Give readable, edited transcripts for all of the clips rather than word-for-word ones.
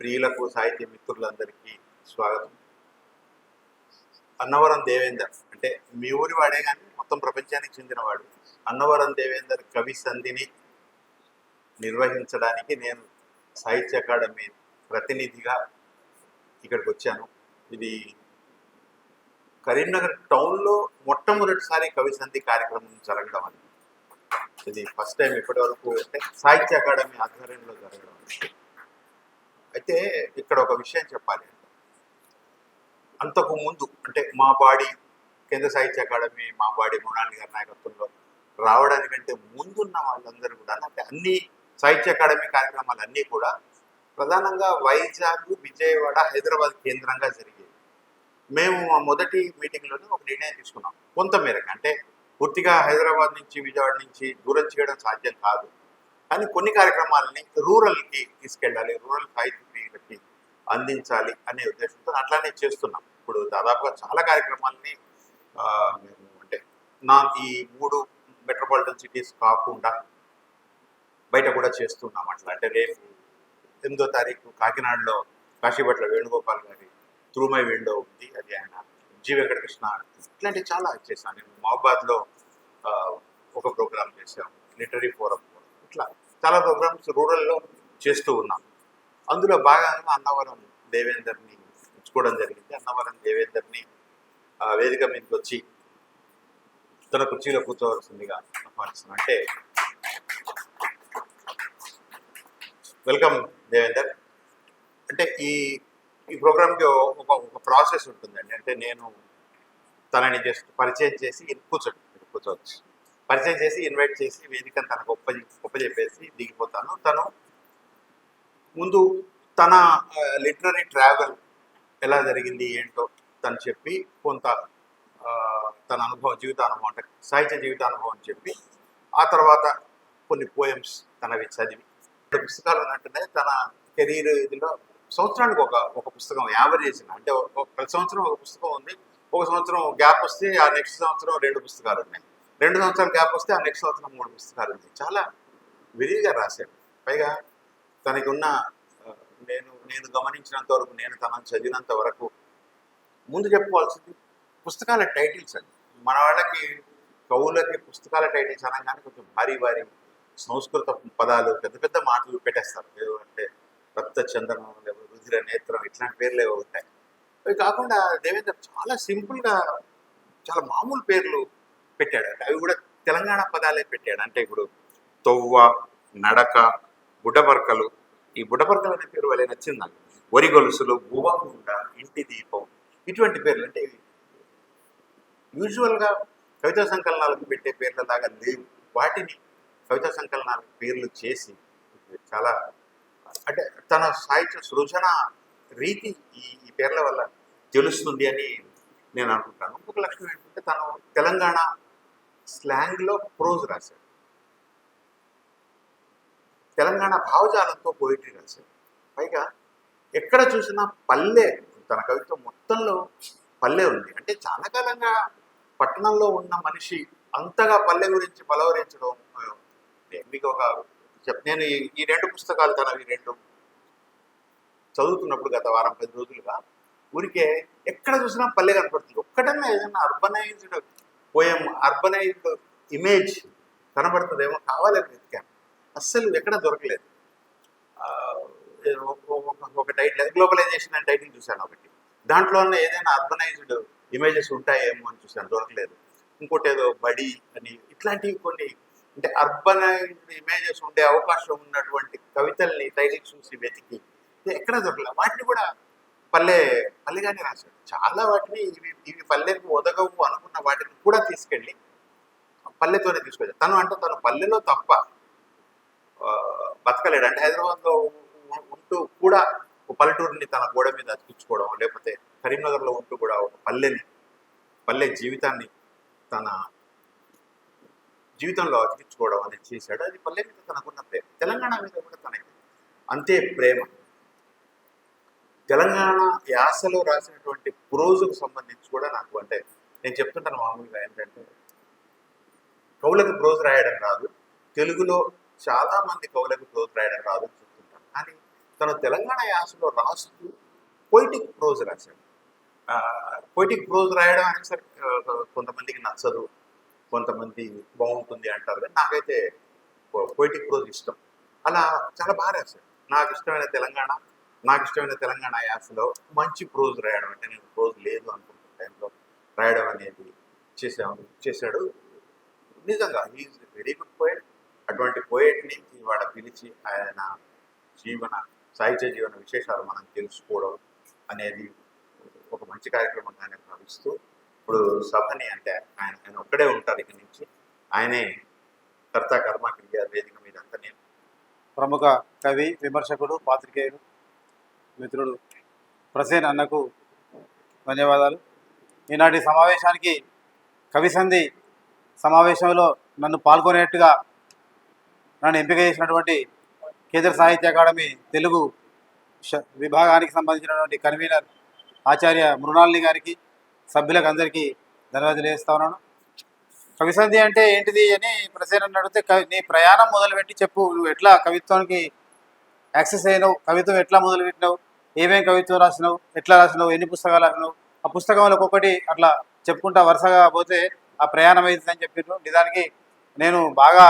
ప్రియులకు సాహిత్య మిత్రులందరికీ స్వాగతం. అన్నవరం దేవేందర్ అంటే మీ ఊరి వాడే కానీ మొత్తం ప్రపంచానికి చెందినవాడు. అన్నవరం దేవేందర్ కవి సంధిని నిర్వహించడానికి నేను సాహిత్య అకాడమీ ప్రతినిధిగా ఇక్కడికి వచ్చాను. ఇది కరీంనగర్ టౌన్లో మొట్టమొదటిసారి కవి సంధి కార్యక్రమం జరగడం అని. ఇది ఫస్ట్ టైం ఇప్పటి వరకు అంటే సాహిత్య అకాడమీ ఆధ్వర్యంలో జరగడం. అయితే ఇక్కడ ఒక విషయం చెప్పాలి. అంతకు ముందు అంటే మా బాడీ కేంద్ర సాహిత్య అకాడమీ మా బాడీ మృణాలి గారి నాయకత్వంలో రావడానికంటే ముందున్న వాళ్ళందరూ కూడా అంటే అన్ని సాహిత్య అకాడమీ కార్యక్రమాలు అన్నీ కూడా ప్రధానంగా వైజాగ్, విజయవాడ, హైదరాబాద్ కేంద్రంగా జరిగేవి. మేము మా మొదటి మీటింగ్లోనే ఒక నిర్ణయం తీసుకున్నాం. కొంతమేరకు అంటే పూర్తిగా హైదరాబాద్ నుంచి విజయవాడ నుంచి దూరం చేయడం సాధ్యం కాదు, కానీ కొన్ని కార్యక్రమాలని రూరల్కి తీసుకెళ్ళాలి, రూరల్ సాహిత్య ప్రియులకి అందించాలి అనే ఉద్దేశంతో అట్లానే చేస్తున్నాం. ఇప్పుడు దాదాపుగా చాలా కార్యక్రమాలని మేము అంటే ఈ 3 మెట్రోపాలిటన్ సిటీస్ కాకుండా బయట కూడా చేస్తున్నాం. అట్లా అంటే రేపు 8వ తారీఖు కాకినాడలో కాశీభట్ల వేణుగోపాల్ గారి త్రూ మై విండో ఉంది, అది ఆయన జి వెంకటకృష్ణ, ఇట్లాంటివి చాలా చేశాను. నేను మహబాద్లో ఒక ప్రోగ్రామ్ చేశాము, లిటరీ ఫోరం, ఇట్లా చాలా ప్రోగ్రామ్స్ రూరల్లో చేస్తూ ఉన్నాం. అందులో భాగంగా అన్నవరం దేవేందర్ని ఎంచుకోవడం జరిగింది. అన్నవరం దేవేందర్ని వేదిక మీదకి వచ్చి తన కుర్చీలో కూర్చోవలసిందిగా ఆహ్వానిస్తున్నాను. అంటే వెల్కమ్ దేవేందర్. అంటే ఈ ప్రోగ్రామ్కి ఒక ప్రాసెస్ ఉంటుందండి. అంటే నేను తనని జస్ట్ పరిచయం చేసి కూర్చోవచ్చు, పరిచయం చేసి ఇన్వైట్ చేసి వేదికను తనకు ఒప్పజెప్పేసి దిగిపోతాను. తను ముందు తన లిటరరీ ట్రావెల్ ఎలా జరిగింది ఏంటో తను చెప్పి కొంత తన జీవితానుభవం అంటే సాహిత్య జీవితానుభవం చెప్పి ఆ తర్వాత కొన్ని పోయమ్స్ తనవి చదివి, 2 పుస్తకాలు ఉన్నట్టునే తన కెరీర్ ఇదిలో సంవత్సరానికి ఒక పుస్తకం యావరేజ్ అంటే ప్రతి సంవత్సరం ఒక పుస్తకం ఉంది. ఒక సంవత్సరం గ్యాప్ వస్తే ఆ నెక్స్ట్ సంవత్సరం 2 పుస్తకాలు ఉన్నాయి, 2 సంవత్సరాలు గ్యాప్ వస్తే ఆ నెక్స్ట్ సంవత్సరం 3 పుస్తకాలు ఉన్నాయి. చాలా విరివిగా రాశాడు. పైగా తనకి ఉన్న నేను గమనించినంత వరకు, నేను తనను చదివినంత వరకు ముందు చెప్పుకోవాల్సింది పుస్తకాల టైటిల్స్ అండి. మన వాళ్ళకి కవులకి పుస్తకాల టైటిల్స్ అనగానే కొంచెం భారీ సంస్కృత పదాలు, పెద్ద పెద్ద మాటలు పెట్టేస్తారు. అంటే రక్త చందనం, లేకపోతే రుధిర నేత్రం, ఇట్లాంటి పేర్లు ఏవో ఉంటాయి. అవి కాకుండా దేవేందర్ చాలా సింపుల్గా చాలా మామూలు పేర్లు పెట్టాడు. అవి కూడా తెలంగాణ పదాలే పెట్టాడు. అంటే ఇప్పుడు తొవ్వ, నడక, బుడ్డపర్కలు, ఈ బుడ్డపర్కలు అనే పేరు వాళ్ళే నచ్చింది నాకు. వరి గొలుసులు, భువకుండ, ఇంటి దీపం, ఇటువంటి పేర్లు అంటే యూజువల్గా కవితా సంకలనాలకు పెట్టే పేర్లలాగా లేవు. వాటిని కవితా సంకలనాలకు పేర్లు చేసి చాలా అంటే తన సాహిత్య సృజన రీతి ఈ పేర్ల వల్ల తెలుస్తుంది అని నేను అనుకుంటాను. ఇంకొక లక్షణం ఏంటంటే తను తెలంగాణ స్లాంగ్లో ప్రోజ్ రాశాడు, తెలంగాణ భావజాలంతో పోయిటరీ రాశాడు. పైగా ఎక్కడ చూసినా పల్లె, తన కవిత్వం మొత్తంలో పల్లె ఉంది. అంటే చాలా కాలంగా పట్టణంలో ఉన్న మనిషి అంతగా పల్లె గురించి పలవరించడం మీకు నేను ఈ 2 పుస్తకాలు తనవి 2 చదువుతున్నప్పుడు గత వారం 10 రోజులుగా ఊరికే ఎక్కడ చూసినా పల్లె కనపడుతుంది. ఒక్కటన్నా ఏదైనా అర్బనైజ్డ్ పోయం, అర్బనైజ్డ్ ఇమేజ్ కనబడుతుందేమో కావాలని వెతికాను, అస్సలు ఎక్కడ దొరకలేదు. ఒక టైటిల్ గ్లోబలైజేషన్ అనే టైటిల్ చూశాను ఒకటి, దాంట్లో ఏదైనా అర్బనైజ్డ్ ఇమేజెస్ ఉంటాయేమో అని చూశాను, దొరకలేదు. ఇంకోటి ఏదో బడి అని, ఇట్లాంటివి కొన్ని అంటే అర్బనైజ్డ్ ఇమేజెస్ ఉండే అవకాశం ఉన్నటువంటి కవితల్ని టైటిల్ చూసి వెతికి ఎక్కడ దొరకలేదు. వాటిని కూడా పల్లెగానే రాశాడు. చాలా వాటిని ఇవి పల్లెకు ఒదగవు అనుకున్న వాటిని కూడా తీసుకెళ్ళి పల్లెతోనే తీసుకొచ్చాడు. తను పల్లెలో తప్ప బతకలేడు. అంటే హైదరాబాద్లో ఉంటూ కూడా ఒక పల్లెటూరుని తన గోడ మీద అతికించుకోవడం, లేకపోతే కరీంనగర్లో ఉంటూ కూడా ఒక పల్లె జీవితాన్ని తన జీవితంలో అతికించుకోవడం అనేది చేశాడు. అది పల్లె మీద తనకున్న ప్రేమ, తెలంగాణ మీద కూడా తనకి అంతే ప్రేమ. తెలంగాణ యాసలో రాసినటువంటి ప్రోజుకు సంబంధించి కూడా నాకు అంటే నేను చెప్తుంటాను మామూలుగా ఏంటంటే కవులకు ప్రోజ్ రాయడం రాదు, తెలుగులో చాలా మంది కవులకు ప్రోజ్ రాయడం రాదు అని చెప్తుంటాను. కానీ తను తెలంగాణ యాసలో రాస్తూ పొయిటిక్ ప్రోజ్ రాశాడు. పొయిటిక్ ప్రోజ్ రాయడం అనేది సరే కొంతమందికి నచ్చదు, కొంతమంది బాగుంటుంది అంటారు, కానీ నాకైతే పొయిటిక్ ప్రోజ్ ఇష్టం. అలా చాలా బాగా రాశాడు. నాకు ఇష్టమైన తెలంగాణ యాసలో మంచి ప్రోజ్ రాయడం, అంటే నేను ప్రోజ్ లేదు అనుకుంటున్న టైంలో రాయడం అనేది చేశాడు. నిజంగా హీఈస్ వెరీ గుడ్ పోయెట్. అటువంటి పోయెట్ని ఇవాళ పిలిచి ఆయన సాహిత్య జీవన విశేషాలు మనం తెలుసుకోవడం అనేది ఒక మంచి కార్యక్రమంగానే భావిస్తూ, ఇప్పుడు సభని అంటే ఆయన ఒక్కడే ఉంటారు, ఇక్కడి నుంచి ఆయనే కర్త కర్మ క్రియ వేదిక మీద అంతా. నేను ప్రముఖ కవి, విమర్శకుడు, పాత్రికేయుడు, మిత్రుడు ప్రసేన్ అన్నకు ధన్యవాదాలు. ఈనాటి సమావేశానికి కవి సంధి సమావేశంలో నన్ను పాల్గొనేట్టుగా నన్ను ఎంపిక చేసినటువంటి కేంద్ర సాహిత్య అకాడమీ తెలుగు విభాగానికి సంబంధించినటువంటి కన్వీనర్ ఆచార్య మృణాలిని గారికి, సభ్యులకు అందరికీ ధన్యవాదాలు తెలియజేస్తా ఉన్నాను. కవి సంధి అంటే ఏంటిది అని ప్రసేన్ అడిగితే, నీ ప్రయాణం మొదలుపెట్టి చెప్పు, నువ్వు ఎట్లా కవిత్వానికి యాక్సెస్ అయినావు, కవిత్వం ఎట్లా మొదలుపెట్టినావు, ఏమేమి కవిత్వం రాసినావు, ఎట్లా రాసినావు, ఎన్ని పుస్తకాలు రాసినావు, ఆ పుస్తకంలో ఒక్కొక్కటి అట్లా చెప్పుకుంటా వరుసగా పోతే ఆ ప్రయాణం అవుతుందని చెప్పారు. నిజానికి నేను బాగా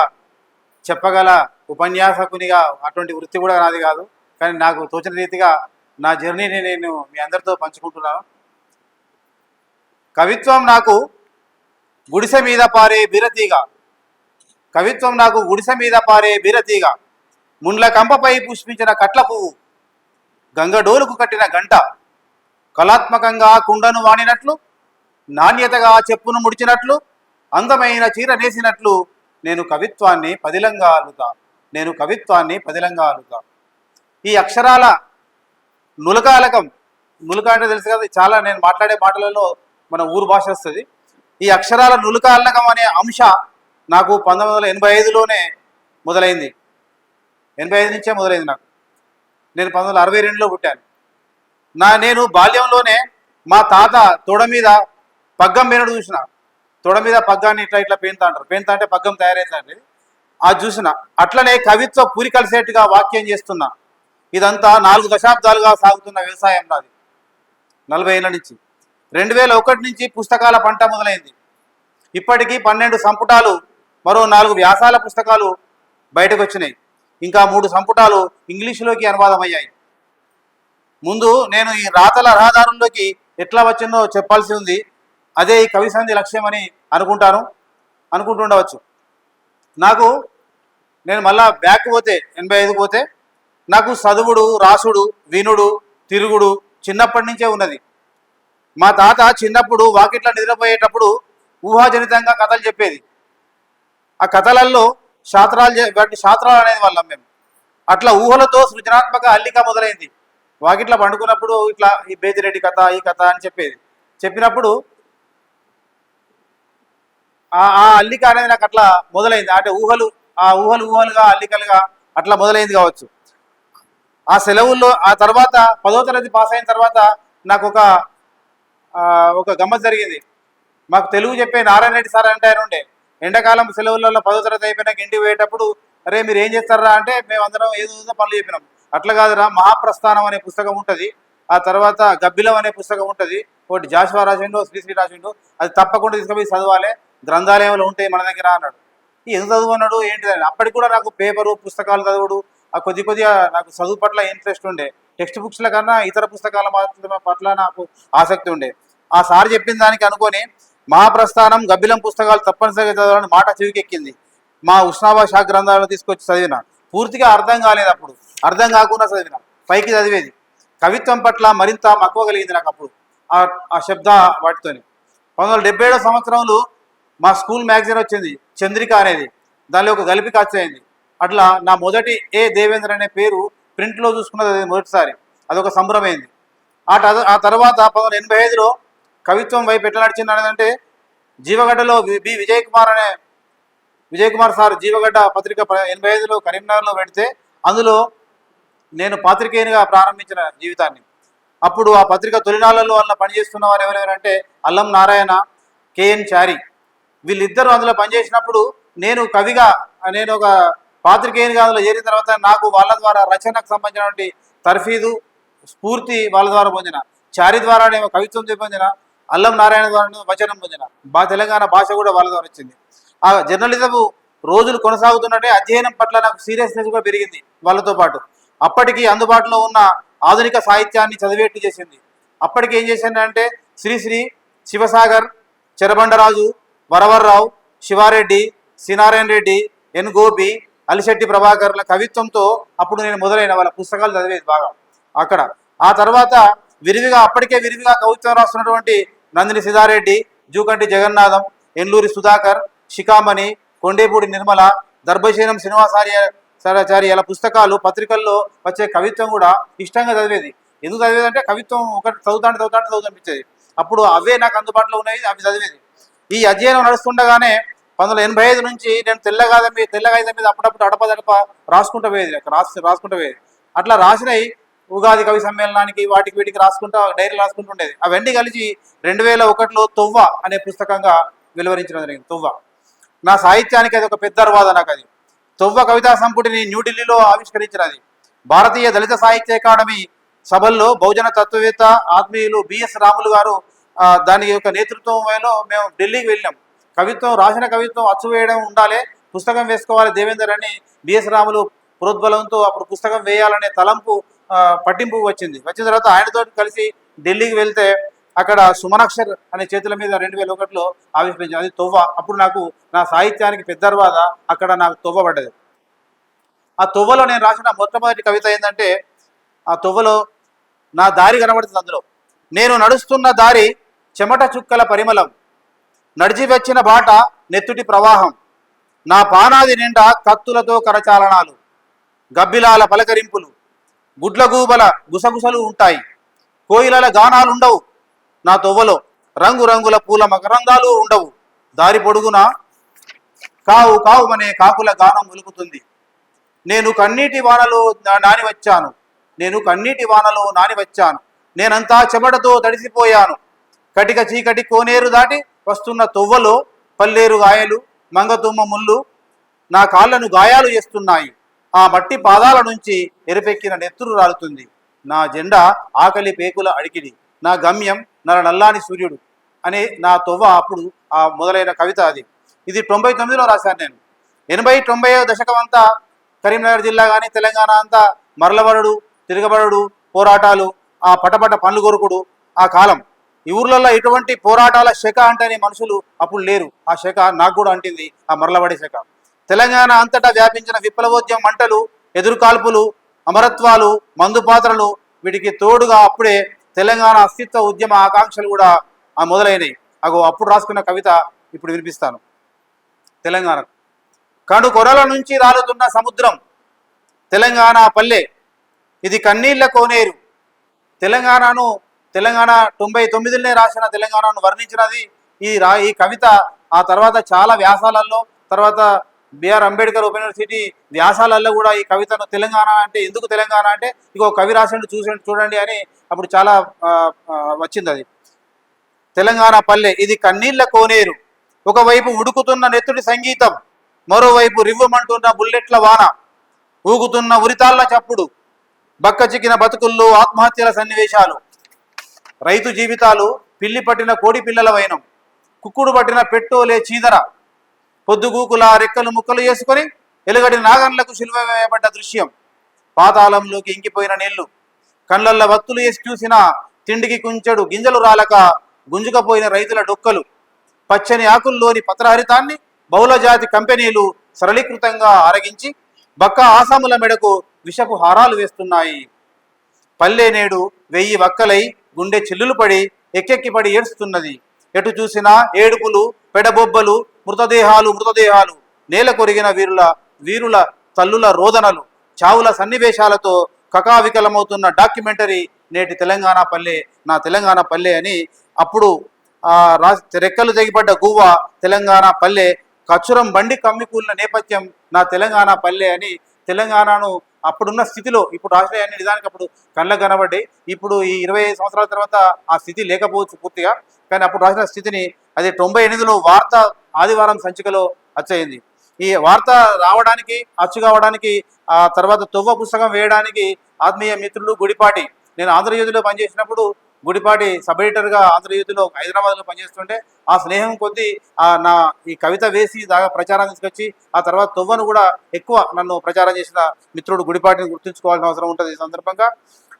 చెప్పగల ఉపన్యాసకునిగా అటువంటి వృత్తి కూడా నాది కాదు, కానీ నాకు తోచిన రీతిగా నా జర్నీని నేను మీ అందరితో పంచుకుంటున్నాను. కవిత్వం నాకు గుడిసె మీద పారే బీరతీగా, కవిత్వం నాకు గుడిసె మీద పారే బీరతీగా, ముండ్ల కంపపై పుష్పించిన కట్ల పువ్వు, గంగడోలుకు కట్టిన గంట, కళాత్మకంగా కుండను వాడినట్లు, నాణ్యతగా చెప్పును ముడిచినట్లు, అందమైన చీర నేసినట్లు నేను కవిత్వాన్ని పదిలంగా అల్లుతా. ఈ అక్షరాల నులకాలకం, నులక అంటే తెలుసు కదా, చాలా నేను మాట్లాడే మాటలలో మన ఊరు భాష వస్తుంది. ఈ అక్షరాల నులకాలకం అనే అంశ నాకు 1985లోనే మొదలైంది. 85 నుంచే మొదలైంది నాకు. నేను 1962లో పుట్టాను. నేను బాల్యంలోనే మా తాత తొడ మీద పగ్గం పెనడు చూసిన. తొడ మీద పగ్గాన్ని ఇట్లా పెంతా అంటారు, పెంతా అంటే పగ్గం తయారైతుందండి, అది చూసిన. అట్లనే కవిత్వ పూరి కలిసేట్టుగా వాక్యం చేస్తున్నా. ఇదంతా 4 దశాబ్దాలుగా సాగుతున్న వ్యవసాయం నాది, 40 ఏళ్ళ నుంచి. 2001 నుంచి పుస్తకాల పంట మొదలైంది. ఇప్పటికీ 12 సంపుటాలు, మరో 4 వ్యాసాల పుస్తకాలు బయటకు వచ్చినాయి. ఇంకా 3 సంపుటాలు ఇంగ్లీషులోకి అనువాదం అయ్యాయి. ముందు నేను ఈ రాతల రహదారుల్లోకి ఎట్లా వచ్చిందో చెప్పాల్సి ఉంది. అదే ఈ కవి సంధి లక్ష్యం అని అనుకుంటుండవచ్చు. నేను మళ్ళా బ్యాక్ పోతే 85కు పోతే నాకు చదువుడు, రాసుడు, వినుడు, తిరుగుడు చిన్నప్పటి నుంచే ఉన్నది. మా తాత చిన్నప్పుడు వాకిట్ల నిద్రపోయేటప్పుడు ఊహాజనితంగా కథలు చెప్పేది. ఆ కథలలో శాస్త్రాలు అనేది వాళ్ళం మేము. అట్లా ఊహలతో సృజనాత్మక అల్లిక మొదలైంది. వాకిట్ల పండుకున్నప్పుడు ఇట్లా ఈ బేతిరెడ్డి కథ, ఈ కథ అని చెప్పినప్పుడు ఆ అల్లిక అనేది నాకు అట్లా మొదలైంది. అంటే ఊహలుగా అల్లికలుగా అట్లా మొదలైంది కావచ్చు. ఆ సెలవుల్లో ఆ తర్వాత 10వ తరగతి పాస్ అయిన తర్వాత నాకు ఒక గమ్మత్ జరిగింది. మాకు తెలుగు చెప్పే నారాయణ రెడ్డి సార్ అంటే ఆయన ఉండే. ఎండాకాలం సెలవులలో 10వ తరగతి అయిపోయినాక ఇంటికి పోయేటప్పుడు, అరే మీరు ఏం చేస్తారా అంటే, మేము అందరం ఏదో పనులు చెప్పినాం. అట్లా కాదురా, మహాప్రస్థానం అనే పుస్తకం ఉంటుంది, ఆ తర్వాత గబ్బిలం అనే పుస్తకం ఉంటుంది, ఒకటి జాషువా రాసిండు, శ్రీశ్రీ రాసిండు, అది తప్పకుండా తీసుకుపోయి చదవాలి, గ్రంథాలయంలో ఉంటాయి మన దగ్గర అన్నాడు. ఎందుకు చదువున్నాడు ఏంటిదని. అప్పటికి కూడా నాకు పేపరు, పుస్తకాలు చదువుడు, కొద్దిగా నాకు చదువు పట్ల ఇంట్రెస్ట్ ఉండే. టెక్స్ట్ బుక్స్ల కన్నా ఇతర పుస్తకాల పట్ల నాకు ఆసక్తి ఉండే. ఆ సార్ చెప్పిన దానికి అనుకొని మహాప్రస్థానం, గబ్బిలం పుస్తకాలు తప్పనిసరిగా చదవాలని మాట చెవికెక్కింది. మా ఉస్నాబాద్ షా గ్రంథాలను తీసుకొచ్చి చదివిన. పూర్తిగా అర్థం కాలేదు, అప్పుడు అర్థం కాకుండా చదివిన, పైకి చదివేది. కవిత్వం పట్ల మరింత మక్కువ కలిగింది నాకు అప్పుడు ఆ శబ్ద వాటితోని. 1977 సంవత్సరంలో మా స్కూల్ మ్యాగజైన్ వచ్చింది, చంద్రిక అనేది. దానిలో ఒక గలిపిక అయింది. అట్లా నా మొదటి దేవేంద్ర అనే పేరు ప్రింట్లో చూసుకున్నది మొదటిసారి. అదొక సంబరమైంది. ఆ తర్వాత 1985లో కవిత్వం వైపు ఎట్లా నడిచింది అనేదంటే, జీవగడ్డలో విజయ్ కుమార్ సార్ జీవగడ్డ పత్రిక 85లో కరీంనగర్లో పెడితే, అందులో నేను పాత్రికేయునిగా ప్రారంభించిన జీవితాన్ని. అప్పుడు ఆ పత్రిక తొలినాళ్లలో వల్ల పనిచేస్తున్న వారు ఎవరెవరంటే అల్లం నారాయణ, కేఎన్ చారి, వీళ్ళిద్దరూ అందులో పనిచేసినప్పుడు నేను ఒక పాత్రికేయునిగా అందులో చేరిన తర్వాత నాకు వాళ్ళ ద్వారా రచనకు సంబంధించినటువంటి తర్ఫీదు స్ఫూర్తి వాళ్ళ ద్వారా పొందిన, చారి ద్వారానేమో కవిత్వం పొందిన, అల్లం నారాయణ ద్వారా వచనం పొందిన, తెలంగాణ భాష కూడా వాళ్ళ ద్వారా వచ్చింది. ఆ జర్నలిజము రోజులు కొనసాగుతున్నట్టే అధ్యయనం పట్ల నాకు సీరియస్నెస్ కూడా పెరిగింది వాళ్ళతో పాటు. అప్పటికి అందుబాటులో ఉన్న ఆధునిక సాహిత్యాన్ని చదివేట్టు చేసింది. అప్పటికి ఏం చేశానంటే శ్రీశ్రీ, శివసాగర్, చెరబండరాజు, వరవర్రావు, శివారెడ్డి, సినారాయణ రెడ్డి, ఎన్ గోపి, అలిశెట్టి ప్రభాకర్ల కవిత్వంతో అప్పుడు నేను మొదలైన వాళ్ళ పుస్తకాలు చదివేది బాగా అక్కడ. ఆ తర్వాత అప్పటికే విరివిగా కవిత్వం రాస్తున్నటువంటి నందిని సిద్ధారెడ్డి, జూకంటి జగన్నాథం, ఎన్లూరి సుధాకర్, శిఖామణి, కొండేపూడి నిర్మల, దర్భశేనం శ్రీనివాసాచార్యాల పుస్తకాలు, పత్రికల్లో వచ్చే కవిత్వం కూడా ఇష్టంగా చదివేది. ఎందుకు చదివేది అంటే కవిత్వం ఒకటి చదువుతాంటే అప్పుడు అవే నాకు అందుబాటులో ఉన్నాయి, అవి చదివేది. ఈ అధ్యయనం నడుస్తుండగానే 1985 నుంచి నేను తెల్లగాయదం మీద అప్పుడప్పుడు అడపదడప రాసుకుంటూ పోయేది. అట్లా రాసినవి ఉగాది కవి సమ్మేళనానికి వీటికి డైరీ రాసుకుంటుండేది. అవన్నీ కలిసి 2001లో తొవ్వ అనే పుస్తకంగా వెలువరించడం జరిగింది. తొవ్వ నా సాహిత్యానికి అది ఒక పెద్ద అర్వాద. నాకు అది తొవ్వ కవితా సంపుటిని న్యూఢిల్లీలో ఆవిష్కరించినది. భారతీయ దళిత సాహిత్య అకాడమీ సభల్లో బహుజన తత్వవేత్త ఆత్మీయులు బిఎస్ రాములు గారు దాని యొక్క నేతృత్వంలో మేము ఢిల్లీకి వెళ్ళాం. రాసిన కవిత్వం అచ్చు వేయడం ఉండాలి, పుస్తకం వేసుకోవాలి దేవేందర్ అని బిఎస్ రాములు ప్రోద్బలంతో అప్పుడు పుస్తకం వేయాలనే పట్టింపు వచ్చింది. వచ్చిన తర్వాత ఆయనతో కలిసి ఢిల్లీకి వెళ్తే అక్కడ సుమనాక్షర్ అనే చేతుల మీద 2001లో ఆవిష్కరించింది. అది తొవ్వ. అప్పుడు నాకు నా సాహిత్యానికి పెద్ద తర్వాత అక్కడ నాకు తొవ్వ పడ్డది. ఆ తొవ్వలో నేను రాసిన మొట్టమొదటి కవిత ఏంటంటే, ఆ తొవ్వలో నా దారి కనబడుతుంది. అందులో నేను నడుస్తున్న దారి చెమట చుక్కల పరిమళం, నడిచి వచ్చిన బాట నెత్తుటి ప్రవాహం, నా పానాది నిండా కత్తులతో కరచాలనాలు, గబ్బిలాల పలకరింపులు, గుడ్లగూబల గుసగుసలు ఉంటాయి, కోయిలల గానాలుండవు నా తొవ్వలో, రంగురంగుల పూల మకరందాలు ఉండవు, దారి పొడుగున కావు కావుమనే కాకుల గానం ఉలుకుతుంది. నేను కన్నీటి వానలో నాని వచ్చాను, నేనంతా చెమటతో తడిసిపోయాను, కటిక చీకటి కోనేరు దాటి వస్తున్న తొవ్వలో పల్లేరు గాయలు, మంగతుమ్మ ముళ్ళు నా కాళ్లను గాయాలు చేస్తున్నాయి, ఆ మట్టి పాదాల నుంచి ఎరుపెక్కిన నెత్తురు రాలుతుంది, నా జెండా ఆకలి పేకుల అడికిడి, నా గమ్యం నల్లాని సూర్యుడు అనే నా తొవ్వ అప్పుడు ఆ మొదలైన కవిత అది. ఇది 99లో రాశాను నేను. 80-90 దశకం అంతా కరీంనగర్ జిల్లా కానీ తెలంగాణ అంతా మరలబడుడు, తిరగబడుడు, పోరాటాలు, ఆ పటపట పండ్లు కొరుకుడు ఆ కాలం. ఈ ఊర్లలో ఇటువంటి పోరాటాల శక అంటేనే మనుషులు అప్పుడు లేరు. ఆ శక నాకు కూడా అంటింది, ఆ మరలబడే శక. తెలంగాణ అంతటా వ్యాపించిన విప్లవోద్యమ మంటలు, ఎదురుకాల్పులు, అమరత్వాలు, మందుపాత్రలు, వీటికి తోడుగా అప్పుడే తెలంగాణ అస్తిత్వ ఉద్యమ ఆకాంక్షలు కూడా మొదలైనవి. అప్పుడు రాసుకున్న కవిత ఇప్పుడు వినిపిస్తాను. తెలంగాణ కను కొరల నుంచి రాలుతున్న సముద్రం, తెలంగాణ పల్లె ఇది కన్నీళ్ల కోనేరు. తెలంగాణ 99లోనే రాసిన తెలంగాణను వర్ణించినది ఈ కవిత. ఆ తర్వాత చాలా వ్యాసాలలో, తర్వాత బిఆర్ అంబేద్కర్ ఓపెన్ యూనివర్సిటీ వ్యాసాలలో కూడా ఈ కవితను తెలంగాణ అంటే ఎందుకు తెలంగాణ అంటే ఇగో కవి రాసిండు చూడండి అని అప్పుడు చాలా వచ్చింది. అది తెలంగాణ పల్లె ఇది కన్నీళ్ల కోనేరు, ఒకవైపు ఉడుకుతున్న నెత్తుడి సంగీతం, మరోవైపు రివ్వమంటున్న బుల్లెట్ల వాన, ఊగుతున్న ఉరితాళ్ల చప్పుడు, బక్క చిక్కిన బతుకుల్లో ఆత్మహత్యల సన్నివేశాలు, రైతు జీవితాలు పిల్లి పట్టిన కోడి పిల్లల వైనం, కుక్కుడు పట్టిన పెట్టోలే చీదర, పొద్దుగూకుల రెక్కలు ముక్కలు చేసుకొని ఎలుగడి నాగన్లకు సిలువ వేయబడ్డ దృశ్యం, పాతాళంలోకి ఇంకిపోయిన నీళ్లు, కళ్ళల్ల వత్తులు వేసి చూసిన తిండికి కుంచెడు గింజలు రాలక గుంజుకపోయిన రైతుల డొక్కలు, పచ్చని ఆకుల్లోని పత్రహరితాన్ని బహుళజాతి కంపెనీలు సరళీకృతంగా ఆరగించి బక్క ఆసాముల మెడకు విషపు హారాలు వేస్తున్నాయి. పల్లె నేడు 1000 వక్కలై గుండె చిల్లులు పడి ఎక్కెక్కిపడి ఏడుస్తున్నది. ఎటు చూసినా ఏడుపులు, పెడబొబ్బలు, మృతదేహాలు, నేల కొరిగిన వీరుల తల్లుల రోదనలు, చావుల సన్నివేశాలతో కకావికలమవుతున్న డాక్యుమెంటరీ నేటి తెలంగాణ పల్లె, నా తెలంగాణ పల్లె అని. అప్పుడు రెక్కలు తెగిపడ్డ గువ్వ తెలంగాణ పల్లె, కచ్చురం బండి కమ్మికూలిన నేపథ్యం నా తెలంగాణ పల్లె అని. తెలంగాణను అప్పుడున్న స్థితిలో ఇప్పుడు రాష్ట్ర అన్ని నిజానికి అప్పుడు కళ్ళకు కనబడ్డాయి. ఇప్పుడు ఈ 25 సంవత్సరాల తర్వాత ఆ స్థితి లేకపోవచ్చు పూర్తిగా, కానీ అప్పుడు రాసిన స్థితిని అది 98లో వార్త ఆదివారం సంచికలో వచ్చేయింది. ఈ వార్త రావడానికి అచ్చు కావడానికి ఆ తర్వాత తొవ్వ పుస్తకం వేయడానికి ఆత్మీయ మిత్రులు గుడిపాటి, నేను ఆంధ్రజ్యోతిలో పనిచేసినప్పుడు గుడిపాటి సబ్ ఎడిటర్గా ఆంధ్రజ్యోతిలో హైదరాబాద్లో పనిచేస్తుంటే ఆ స్నేహం కొద్దీ నా ఈ కవిత వేసి దాకా ప్రచారం తీసుకొచ్చి ఆ తర్వాత తొవ్వను కూడా ఎక్కువ నన్ను ప్రచారం చేసిన మిత్రుడు గుడిపాటిని గుర్తుంచుకోవాల్సిన అవసరం ఉంటుంది ఈ సందర్భంగా.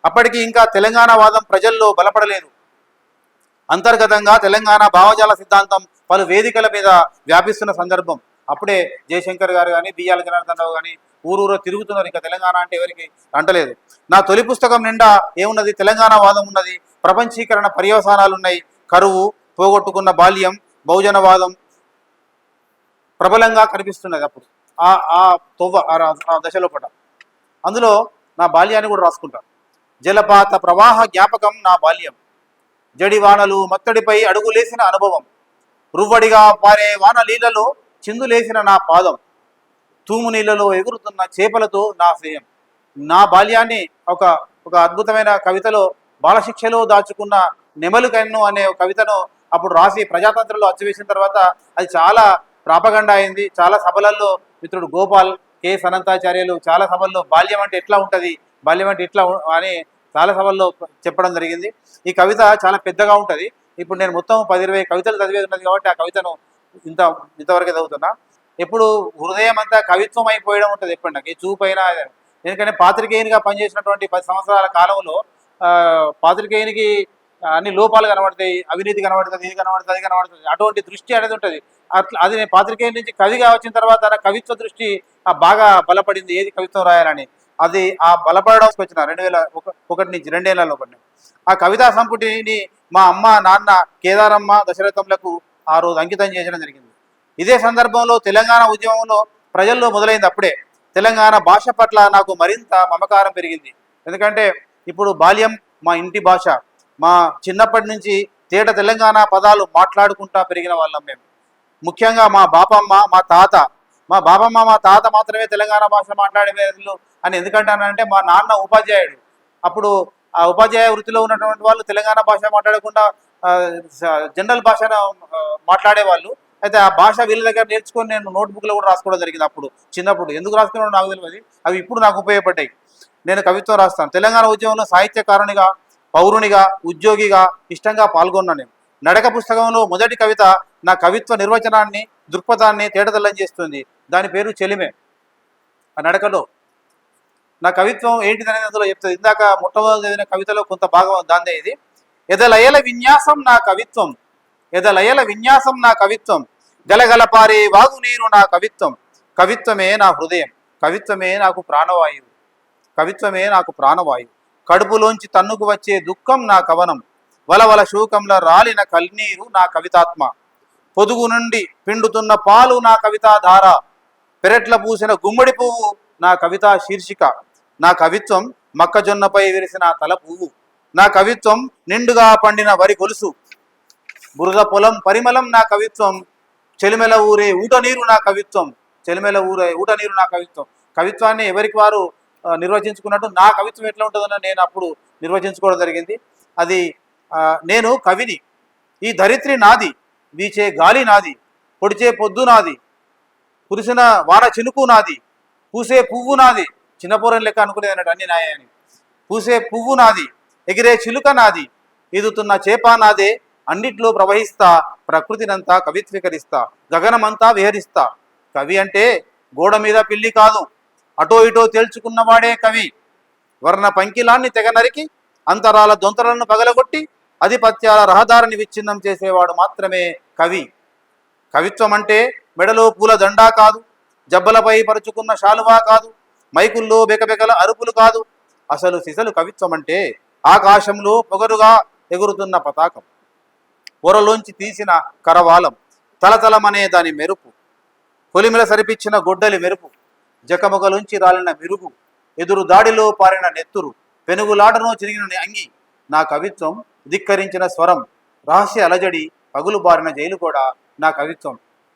అప్పటికి ఇంకా తెలంగాణ వాదం ప్రజల్లో బలపడలేదు. అంతర్గతంగా తెలంగాణ భావజాల సిద్ధాంతం పలు వేదికల మీద వ్యాపిస్తున్న సందర్భం. అప్పుడే జయశంకర్ గారు కానీ బియ్యాల జనార్దన్ రావు కానీ ఊరూరో తిరుగుతున్నారు. ఇంకా తెలంగాణ అంటే ఎవరికి అంటలేదు. నా తొలి పుస్తకం నిండా ఏమున్నది? తెలంగాణ వాదం ఉన్నది, ప్రపంచీకరణ పర్యవసానాలు ఉన్నాయి, కరువు, పోగొట్టుకున్న బాల్యం, బహుజనవాదం ప్రబలంగా కనిపిస్తున్నది. అప్పుడు ఆ తొవ్వ ఆ దశలో పడ్డ అందులో నా బాల్యాన్ని కూడా రాసుకుంటాను. జలపాత ప్రవాహ జ్ఞాపకం నా బాల్యం, జడివానలు మత్తడిపై అడుగులేసిన అనుభవం, రువ్వడిగా పారే వాన నీళ్లలో చిందులేసిన నా పాదం, తూము నీళ్లలో ఎగురుతున్న చేపలతో నా స్నేహం. నా బాల్యాన్ని ఒక ఒక అద్భుతమైన కవితలో బాలశిక్షలో దాచుకున్న నెమలు కన్ను అనే కవితను అప్పుడు రాసి ప్రజాతంత్రంలో అచ్చువేసిన తర్వాత అది చాలా ప్రాపగండ అయింది. చాలా సభలలో మిత్రుడు గోపాల్ కెఎస్ అనంతాచార్యులు చాలా సభల్లో బాల్యం అంటే ఎట్లా ఉంటుంది, బాల్యం అంటే ఇట్లా అని చాలా సభల్లో చెప్పడం జరిగింది. ఈ కవిత చాలా పెద్దగా ఉంటుంది. ఇప్పుడు నేను మొత్తం 10-20 కవితలు చదివేది ఉన్నది కాబట్టి ఆ కవితను ఇంతవరకే చదువుతున్నా. ఎప్పుడు హృదయం అంతా కవిత్వం అయిపోయడం ఉంటుంది ఎప్పుడు నాకు ఈ చూపైనా. ఎందుకంటే పాత్రికేయునిగా పనిచేసినటువంటి 10 సంవత్సరాల కాలంలో పాత్రికేయునికి అన్ని లోపాలు కనబడతాయి, అవినీతి కనబడుతుంది, ఇది కనబడుతుంది, అది కనబడుతుంది. అటువంటి దృష్టి అనేది ఉంటుంది. అట్లా అది నేను పాత్రికేయుని నుంచి కవిగా వచ్చిన తర్వాత నా కవిత్వ దృష్టి బాగా బలపడింది. ఏది కవిత్వం రాయాలని అది ఆ బలపడడం వచ్చిన 2001 నుంచి 2 ఏళ్లలో పడిన ఆ కవితా సంపుటిని మా అమ్మ నాన్న కేదారమ్మ దశరథంలకు ఆ రోజు అంకితం చేయడం జరిగింది. ఇదే సందర్భంలో తెలంగాణ ఉద్యమంలో ప్రజల్లో మొదలైంది. అప్పుడే తెలంగాణ భాష పట్ల నాకు మరింత మమకారం పెరిగింది. ఎందుకంటే ఇప్పుడు బాల్యం మా ఇంటి భాష, మా చిన్నప్పటి నుంచి తేట తెలంగాణ పదాలు మాట్లాడుకుంటా పెరిగిన వాళ్ళం మేము. ముఖ్యంగా మా బాపమ్మ మా తాత మాత్రమే తెలంగాణ భాష మాట్లాడేవాళ్ళు అని ఎందుకంటానంటే మా నాన్న ఉపాధ్యాయుడు. అప్పుడు ఆ ఉపాధ్యాయ వృత్తిలో ఉన్నటువంటి వాళ్ళు తెలంగాణ భాష మాట్లాడకుండా జనరల్ భాషను మాట్లాడేవాళ్ళు. అయితే ఆ భాష వీళ్ళ దగ్గర నేర్చుకొని నేను నోట్బుక్లో కూడా రాసుకోవడం జరిగింది. అప్పుడు చిన్నప్పుడు ఎందుకు రాసుకున్నాడో నాకు తెలియదు, అవి ఇప్పుడు నాకు ఉపయోగపడ్డాయి. నేను కవిత్వం రాస్తాను. తెలంగాణ ఉద్యమంలో సాహిత్యకారునిగా, పౌరునిగా, ఉద్యోగిగా ఇష్టంగా పాల్గొన్నాను. నేను నడక పుస్తకంలో మొదటి కవిత నా కవిత్వ నిర్వచనాన్ని, దృక్పథాన్ని తేటతెల్లం చేస్తుంది. దాని పేరు చెలిమే. ఆ నడకలో నా కవిత్వం ఏంటిదనేది అందులో చెప్తుంది. ఇందాక మొట్టమొదటి చదివిన కవితలో కొంత భాగం దాందే ఇది. ఎదలయల విన్యాసం నా కవిత్వం, ఎదలయల విన్యాసం నా కవిత్వం, గలగలపారే వాగు నీరు నా కవిత్వం, కవిత్వమే నా హృదయం, కవిత్వమే నాకు ప్రాణవాయువు, కవిత్వమే నాకు ప్రాణవాయువు, కడుపులోంచి తన్నుకు వచ్చే దుఃఖం నా కవనం, వలవల శోకంలో రాలిన కల్నీరు నా కవితాత్మ, పొదుగు నుండి పిండుతున్న పాలు నా కవితాధార, పెరట్ల పూసిన గుమ్మడి పువ్వు నా కవితా శీర్షిక, నా కవిత్వం మొక్కజొన్నపై విరిసిన తల పువ్వు, నా కవిత్వం నిండుగా పండిన వరి గొలుసు, బురద పొలం పరిమళం నా కవిత్వం, చెలిమెల ఊరే ఊట నీరు నా కవిత్వం, చెలిమెల ఊరే ఊట నీరు నా కవిత్వం. కవిత్వాన్ని ఎవరికి వారు నిర్వచించుకున్నట్టు నా కవిత్వం ఎట్లా ఉంటుందని నేను అప్పుడు నిర్వచించుకోవడం జరిగింది. అది నేను కవిని, ఈ ధరిత్రి నాది, వీచే గాలి నాది, పొడిచే పొద్దు నాది, కురిసిన వాన చినుకు నాది, పూసే పువ్వు నాది, చిన్నపూరం లెక్క అనుకునేది అన్నట్టు అన్ని నాయని, పూసే పువ్వు నాది, ఎగిరే చిలుక నాది, ఈదుతున్న చేప నాదే, అన్నిట్లో ప్రవహిస్తా, ప్రకృతినంతా కవిత్వీకరిస్తా, గగనమంతా విహరిస్తా. కవి అంటే గోడ మీద పిల్లి కాదు, అటో ఇటో తేల్చుకున్నవాడే కవి. వర్ణ పంకిలాన్ని తెగ నరికి, అంతరాల దొంతలను పగలగొట్టి, ఆధిపత్యాల రహదారిని విచ్ఛిన్నం చేసేవాడు మాత్రమే కవి. కవిత్వం అంటే మెడలో పూల దండా కాదు, జబ్బలపై పరుచుకున్న శాలువా కాదు, మైకుల్లో బెకబెకల అరుపులు కాదు. అసలు సిసలు కవిత్వం అంటే ఆకాశంలో పొగరుగా ఎగురుతున్న పతాకం, పొరలోంచి తీసిన కరవాలం, తలతలమనే దాని మెరుపు, కొలిమిల సరిపిచ్చిన గొడ్డలి మెరుపు, జకమొగలుంచి రాలిన మెరుగు, ఎదురు దాడిలో పారిన నెత్తురు, పెనుగులాటను చిరిగిన అంగి. నా కవిత్వం ధిక్కరించిన స్వరం, రహస్య అలజడి, పగులు బారిన జైలు కూడా నా కవిత్వం.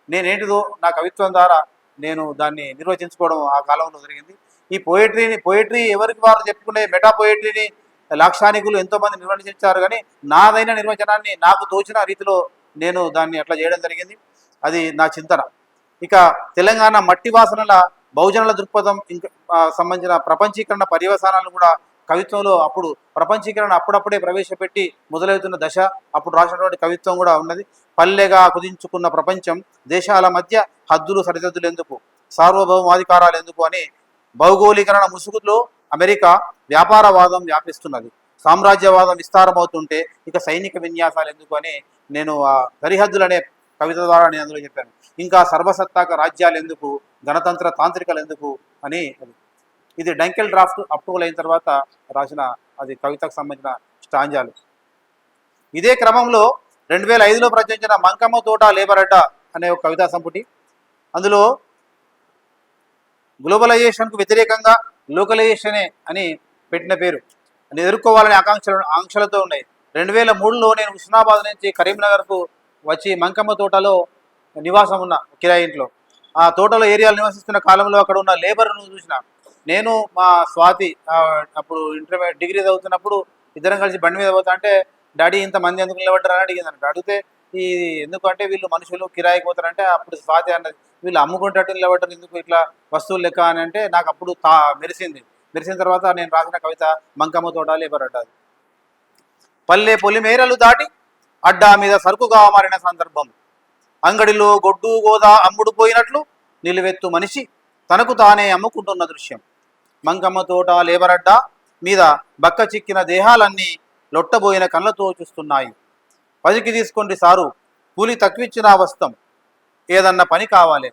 నేనేంటిదో నా కవిత్వం ద్వారా నేను దాన్ని నిర్వచించుకోవడం ఆ కాలంలో జరిగింది. ఈ పోయిటరీ ఎవరికి వారు చెప్పుకునే మెటా పోయిటరీని లాక్షానికులు ఎంతోమంది నిర్వచించారు, కానీ నాదైన నిర్వచనాన్ని నాకు తోచిన రీతిలో నేను దాన్ని అట్లా చేయడం జరిగింది. అది నా చింతన. ఇక తెలంగాణ మట్టి వాసనల బహుజనుల దృక్పథం ఇంకా సంబంధించిన ప్రపంచీకరణ పర్యవసానాలను కూడా కవిత్వంలో అప్పుడు ప్రపంచీకరణ అప్పుడప్పుడే ప్రవేశపెట్టి మొదలవుతున్న దశ అప్పుడు రాసినటువంటి కవిత్వం కూడా ఉన్నది. పల్లెగా కుదించుకున్న ప్రపంచం దేశాల మధ్య హద్దులు సరిహద్దులు ఎందుకు, సార్వభౌమాధికారాలు ఎందుకు అని భౌగోళీకరణ ముసుగులో అమెరికా వ్యాపారవాదం వ్యాపిస్తున్నది. సామ్రాజ్యవాదం విస్తారమవుతుంటే ఇక సైనిక విన్యాసాలు ఎందుకు అని నేను ఆ సరిహద్దులు అనే కవిత ద్వారా నేను అందులో చెప్పాను. ఇంకా సర్వసత్తాక రాజ్యాలు ఎందుకు, గణతంత్ర తాంత్రికలు ఎందుకు అని. ఇది డంకెల్ డ్రాఫ్ట్ అప్రూవల్ అయిన తర్వాత రాసిన అది కవితకు సంబంధించిన స్టాంజాలు. ఇదే క్రమంలో 2005లో ప్రచురించిన మంకమ్మ తోట లేబర్ అడ్డా అనే ఒక కవితా సంపుటి, అందులో గ్లోబలైజేషన్కు వ్యతిరేకంగా లోకలైజేషనే అని పెట్టిన పేరు ఎదుర్కోవాలనే ఆంక్షలతో ఉన్నాయి. 2003లో నేను హుస్నాబాద్ నుంచి కరీంనగర్కు వచ్చి మంకమ్మ తోటలో నివాసం ఉన్న కిరాయి ఇంట్లో, ఆ తోటలో ఏరియాలో నివసిస్తున్న కాలంలో అక్కడ ఉన్న లేబర్ను చూసిన. నేను మా స్వాతి అప్పుడు ఇంటర్మీడియట్ డిగ్రీ చదువుతున్నప్పుడు ఇద్దరం కలిసి బండి మీద పోతా అంటే, డాడీ ఇంతమంది ఎందుకు నిలబడ్డారు అని అడిగింది. అడిగితే ఈ ఎందుకంటే వీళ్ళు మనుషులు కిరాయికి పోతారంటే, అప్పుడు స్వాతి అన్నది వీళ్ళు అమ్ముకుంటట్టు నిలబడ్డారు ఎందుకు ఇట్లా వస్తువులు లెక్క అని అంటే, నాకు అప్పుడు మెరిసిన తర్వాత నేను రాసిన కవిత మంకమ్మ తోట లేబర్ అడ్డా. పల్లె పొలిమేరలు దాటి అడ్డా మీద సరుకుగా మారిన సందర్భం, అంగడిలో గొడ్డు గోదా అమ్ముడు పోయినట్లు నిలువెత్తు మనిషి తనకు తానే అమ్ముకుంటున్న దృశ్యం. మంకమ్మ తోట లేబర్ అడ్డా మీద బక్క చిక్కిన దేహాలన్నీ లొట్టబోయిన కళ్ళతో చూస్తున్నాయి. పదికి తీసుకోండి సారు, కూలి తక్కువిచ్చిన వస్తం, ఏదన్నా పని కావాలి,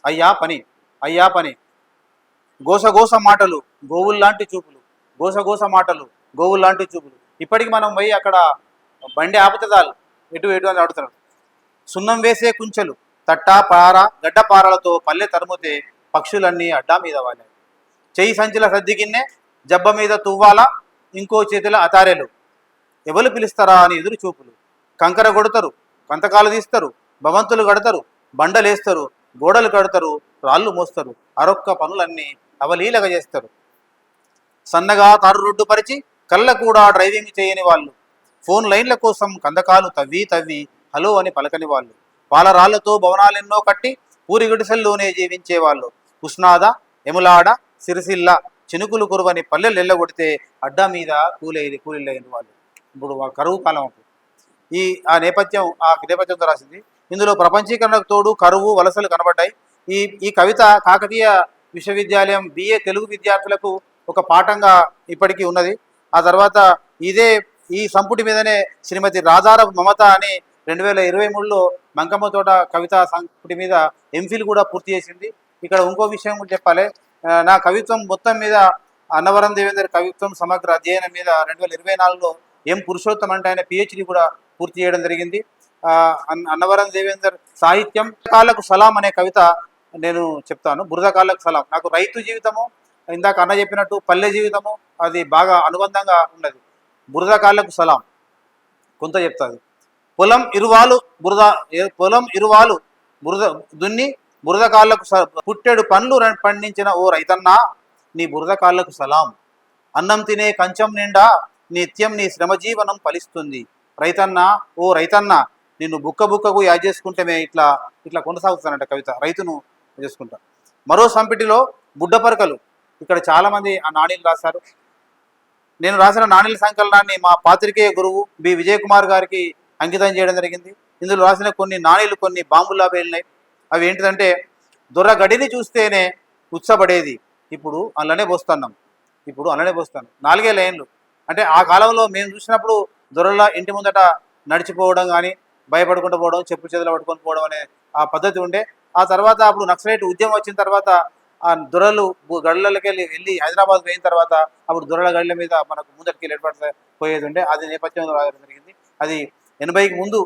అయ్యా పని. గోసగోస మాటలు గోవుల్లాంటి చూపులు, గోసగోస మాటలు గోవుల్లాంటి చూపులు. ఇప్పటికి మనం పోయి అక్కడ బండి ఆపుతాలు ఎటు అని అడుగుతున్నాడు. సున్నం వేసే కుంచెలు తట్టా పార గడ్డపారలతో పల్లె తరుముతే పక్షులన్నీ అడ్డా మీద వాలాయి. చెయ్యి సంచుల సర్దిగిన్నే, జబ్బ మీద తువ్వాల, ఇంకో చేతుల అతారెలు. ఎవరు పిలుస్తారా అని ఎదురు చూపులు. కంకర కొడతారు, కంతకాలు తీస్తారు, భవంతులు కడతారు, బండలేస్తారు, గోడలు కడతారు, రాళ్ళు మోస్తారు, అరొక్క పనులన్నీ అవలీలగా చేస్తారు. సన్నగా తారు రోడ్డు పరిచి కళ్ళ కూడా డ్రైవింగ్ చేయని వాళ్ళు, ఫోన్ లైన్ల కోసం కందకాలు తవ్వి హలో అని పలకని వాళ్ళు, పాలరాళ్లతో భవనాలెన్నో కట్టి ఊరి గుడిసెల్లోనే జీవించేవాళ్ళు. ఉస్నాద, ఎములాడ, సిరిసిల్ల చినుకులు కురువని పల్లెలు ఎల్లగొడితే అడ్డా మీద కూలీలైన వాళ్ళు. ఇప్పుడు కరువు కాలం అప్పుడు ఆ నేపథ్యంతో రాసింది. ఇందులో ప్రపంచీకరణకు తోడు కరువు వలసలు కనబడ్డాయి. ఈ కవిత కాకతీయ విశ్వవిద్యాలయం BA తెలుగు విద్యార్థులకు ఒక పాఠంగా ఇప్పటికీ ఉన్నది. ఆ తర్వాత ఈ సంపుటి మీదనే శ్రీమతి రాజార మమత అని 2023లో మంకమ్మ తోట కవితా సంపుటి మీద MPhil కూడా పూర్తి చేసింది. ఇక్కడ ఇంకో విషయం కూడా చెప్పాలి. నా కవిత్వం మొత్తం మీద అన్నవరం దేవేందర్ కవిత్వం సమగ్ర అధ్యయనం మీద 2024లో పురుషోత్తం అంటే ఆయన PhD కూడా పూర్తి చేయడం జరిగింది. అన్నవరం దేవేందర్ సాహిత్యం కాళ్ళకు సలాం అనే కవిత నేను చెప్తాను. బురద కాళ్ళకు సలాం. నాకు రైతు జీవితము, ఇందాక అన్న చెప్పినట్టు పల్లె జీవితము అది బాగా అనుబంధంగా ఉన్నది. బురద కాళ్ళకు సలాం కొంత చెప్తుంది. పొలం ఇరువాలు బురద దున్ని బురద కాళ్ళకు పుట్టెడు పండ్లు పండించిన ఓ రైతన్నా, నీ బురద కాళ్ళకు సలాం. అన్నం తినే కంచం నిండా నిత్యం నీ శ్రమజీవనం ఫలిస్తుంది. రైతన్నా, ఓ రైతన్నా, నిన్ను బుక్కకు యాడ్ చేసుకుంటే ఇట్లా కొనసాగుతానంట కవిత. రైతును చేసుకుంటా. మరో సంపిటిలో బుడ్డపరకలు. ఇక్కడ చాలామంది ఆ నాణీలు రాశారు. నేను రాసిన నాణీల సంకలనాన్ని మా పాత్రికేయ గురువు బి విజయకుమార్ గారికి అంకితం చేయడం జరిగింది. ఇందులో రాసిన కొన్ని నాణీలు కొన్ని బాంబుల్లా పేలినాయి. అవి ఏంటిదంటే, దొరగడిని చూస్తేనే ఉత్సపడేది, ఇప్పుడు అలానే పోస్తున్నాం. 4 లైన్లు. అంటే ఆ కాలంలో మేము చూసినప్పుడు దొరల ఇంటి ముందట నడిచిపోవడం కానీ, భయపడుకుంటూ పోవడం, చెప్పు చేతులు పట్టుకొని పోవడం అనే ఆ పద్ధతి ఉండే. ఆ తర్వాత అప్పుడు నక్సలైట్ ఉద్యమం వచ్చిన తర్వాత ఆ దొరలు గళ్ళకి వెళ్ళి హైదరాబాద్ పోయిన తర్వాత అప్పుడు దొరల గళ్ళ మీద మనకు ముందటికి ఏర్పడితే పోయేది ఉండే. అది నేపథ్యంలో రాయడం జరిగింది. అది 80కి ముందు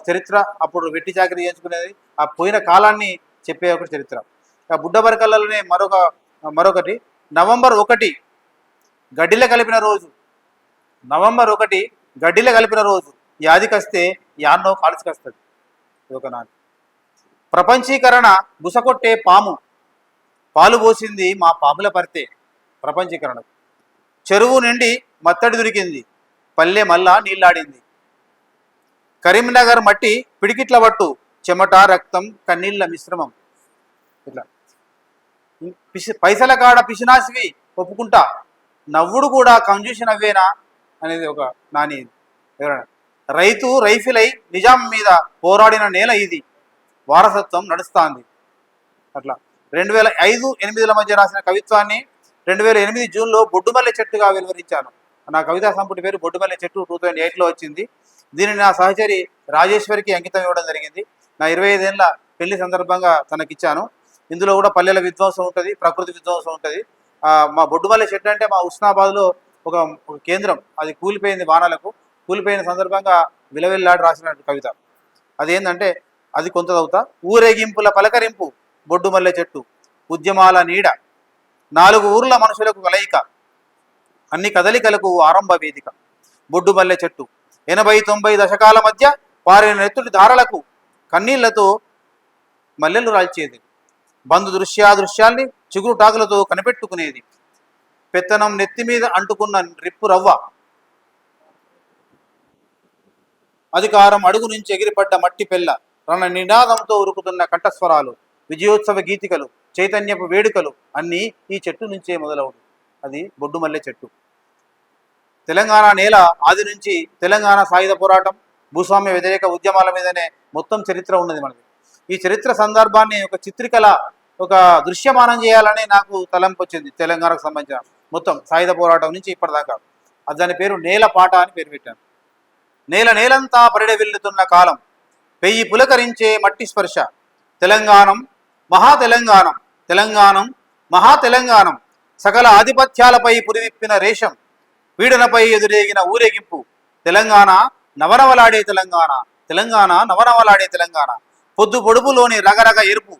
చరిత్ర. అప్పుడు వెట్టి చాకరీ చేయించుకునేది, ఆ పోయిన కాలాన్ని చెప్పే ఒకటి చరిత్ర. ఆ బుడ్డబరకల్లలోనే మరొకటి నవంబర్ 1 గడ్డిలో కలిపిన రోజు యాదికస్తే యాన్నో కాల్చుకొస్తుంది. ఒక నాటి ప్రపంచీకరణ బుసకొట్టే పాము, పాలు పోసింది మా పాముల పరితే. ప్రపంచీకరణ చెరువు నిండి మత్తడి దొరికింది, పల్లె మల్లా నీళ్లాడింది. కరీంనగర్ మట్టి పిడికిట్ల పట్టు, చెమట రక్తం కన్నీళ్ల మిశ్రమం. ఇట్లా పైసల కాడ పిసినాసివి ఒప్పుకుంటా, నవ్వుడు కూడా కంజూసి నవ్వేనా అనేది ఒక నాని వివరణ. రైతు రైఫిలై నిజాం మీద పోరాడిన నేల ఇది, వారసత్వం నడుస్తాంది. అట్లా 2005-8 మధ్య రాసిన కవిత్వాన్ని 2008 జూన్లో బొడ్డుమల్లె చెట్టుగా వెలువరించాను. నా కవితా సంపుటి పేరు బొడ్డుమల్లె చెట్టు, 2008లో వచ్చింది. దీనిని నా సహచరి రాజేశ్వరికి అంకితం ఇవ్వడం జరిగింది. నా 25 ఏళ్ళ పెళ్లి సందర్భంగా తనకిచ్చాను. ఇందులో కూడా పల్లెల విధ్వంసం ఉంటుంది, ప్రకృతి విధ్వంసం ఉంటుంది. మా బొడ్డుమల్లె చెట్టు అంటే మా ఉస్నాబాద్లో ఒక కేంద్రం, అది కూలిపోయింది, వానలకు కూలిపోయిన సందర్భంగా విలవిల్లాడి రాసిన కవిత. అదేంటంటే అది కొంత చదువుతా. ఊరేగింపుల పలకరింపు బొడ్డుమల్లె చెట్టు, ఉద్యమాల నీడ, 4 ఊర్ల మనుషులకు కలయిక, అన్ని కదలికలకు ఆరంభ వేదిక. బొడ్డుమల్లె చెట్టు 80-90 దశకాల మధ్య పారిన నెత్తుడి ధారలకు కన్నీళ్లతో మల్లెలు రాల్చేది. బంధు దృశ్యాల్ని చిగురు టాకులతో కనిపెట్టుకునేది. పెత్తనం నెత్తి మీద అంటుకున్న రిప్పు రవ్వ, అధికారం అడుగు నుంచి ఎగిరిపడ్డ మట్టి పెళ్ళ, రణ నినాదంతో ఉరుకుతున్న కంఠస్వరాలు, విజయోత్సవ గీతికలు, చైతన్యపు వేడుకలు అన్నీ ఈ చెట్టు నుంచే మొదలవుడు. అది బొడ్డుమల్లె చెట్టు. తెలంగాణ నేల ఆది నుంచి తెలంగాణ సాయుధ పోరాటం, భూస్వామ్య వ్యతిరేక ఉద్యమాల మీదనే మొత్తం చరిత్ర ఉన్నది మనకి. ఈ చరిత్ర సందర్భాన్ని ఒక చిత్రికల, ఒక దృశ్యమానం చేయాలని నాకు తలంపు వచ్చింది. తెలంగాణకు సంబంధించిన మొత్తం సాయుధ పోరాటం నుంచి ఇప్పటిదాకా. దాని పేరు నేల పాట అని పేరు పెట్టాను. నేలంతా పరిడవిల్లుతున్న కాలం, పెయ్యి పులకరించే మట్టి స్పర్శ, తెలంగాణం మహాతెలంగాణం, తెలంగాణం మహాతెలంగాణం, సకల ఆధిపత్యాలపై పురివిప్పిన రేషం, పీడనపై ఎదురేగిన ఊరేగింపు, తెలంగాణ నవనవలాడే తెలంగాణ, తెలంగాణ నవనవలాడే తెలంగాణ, పొద్దు పొడుపులోని రగరగ ఎరుపు,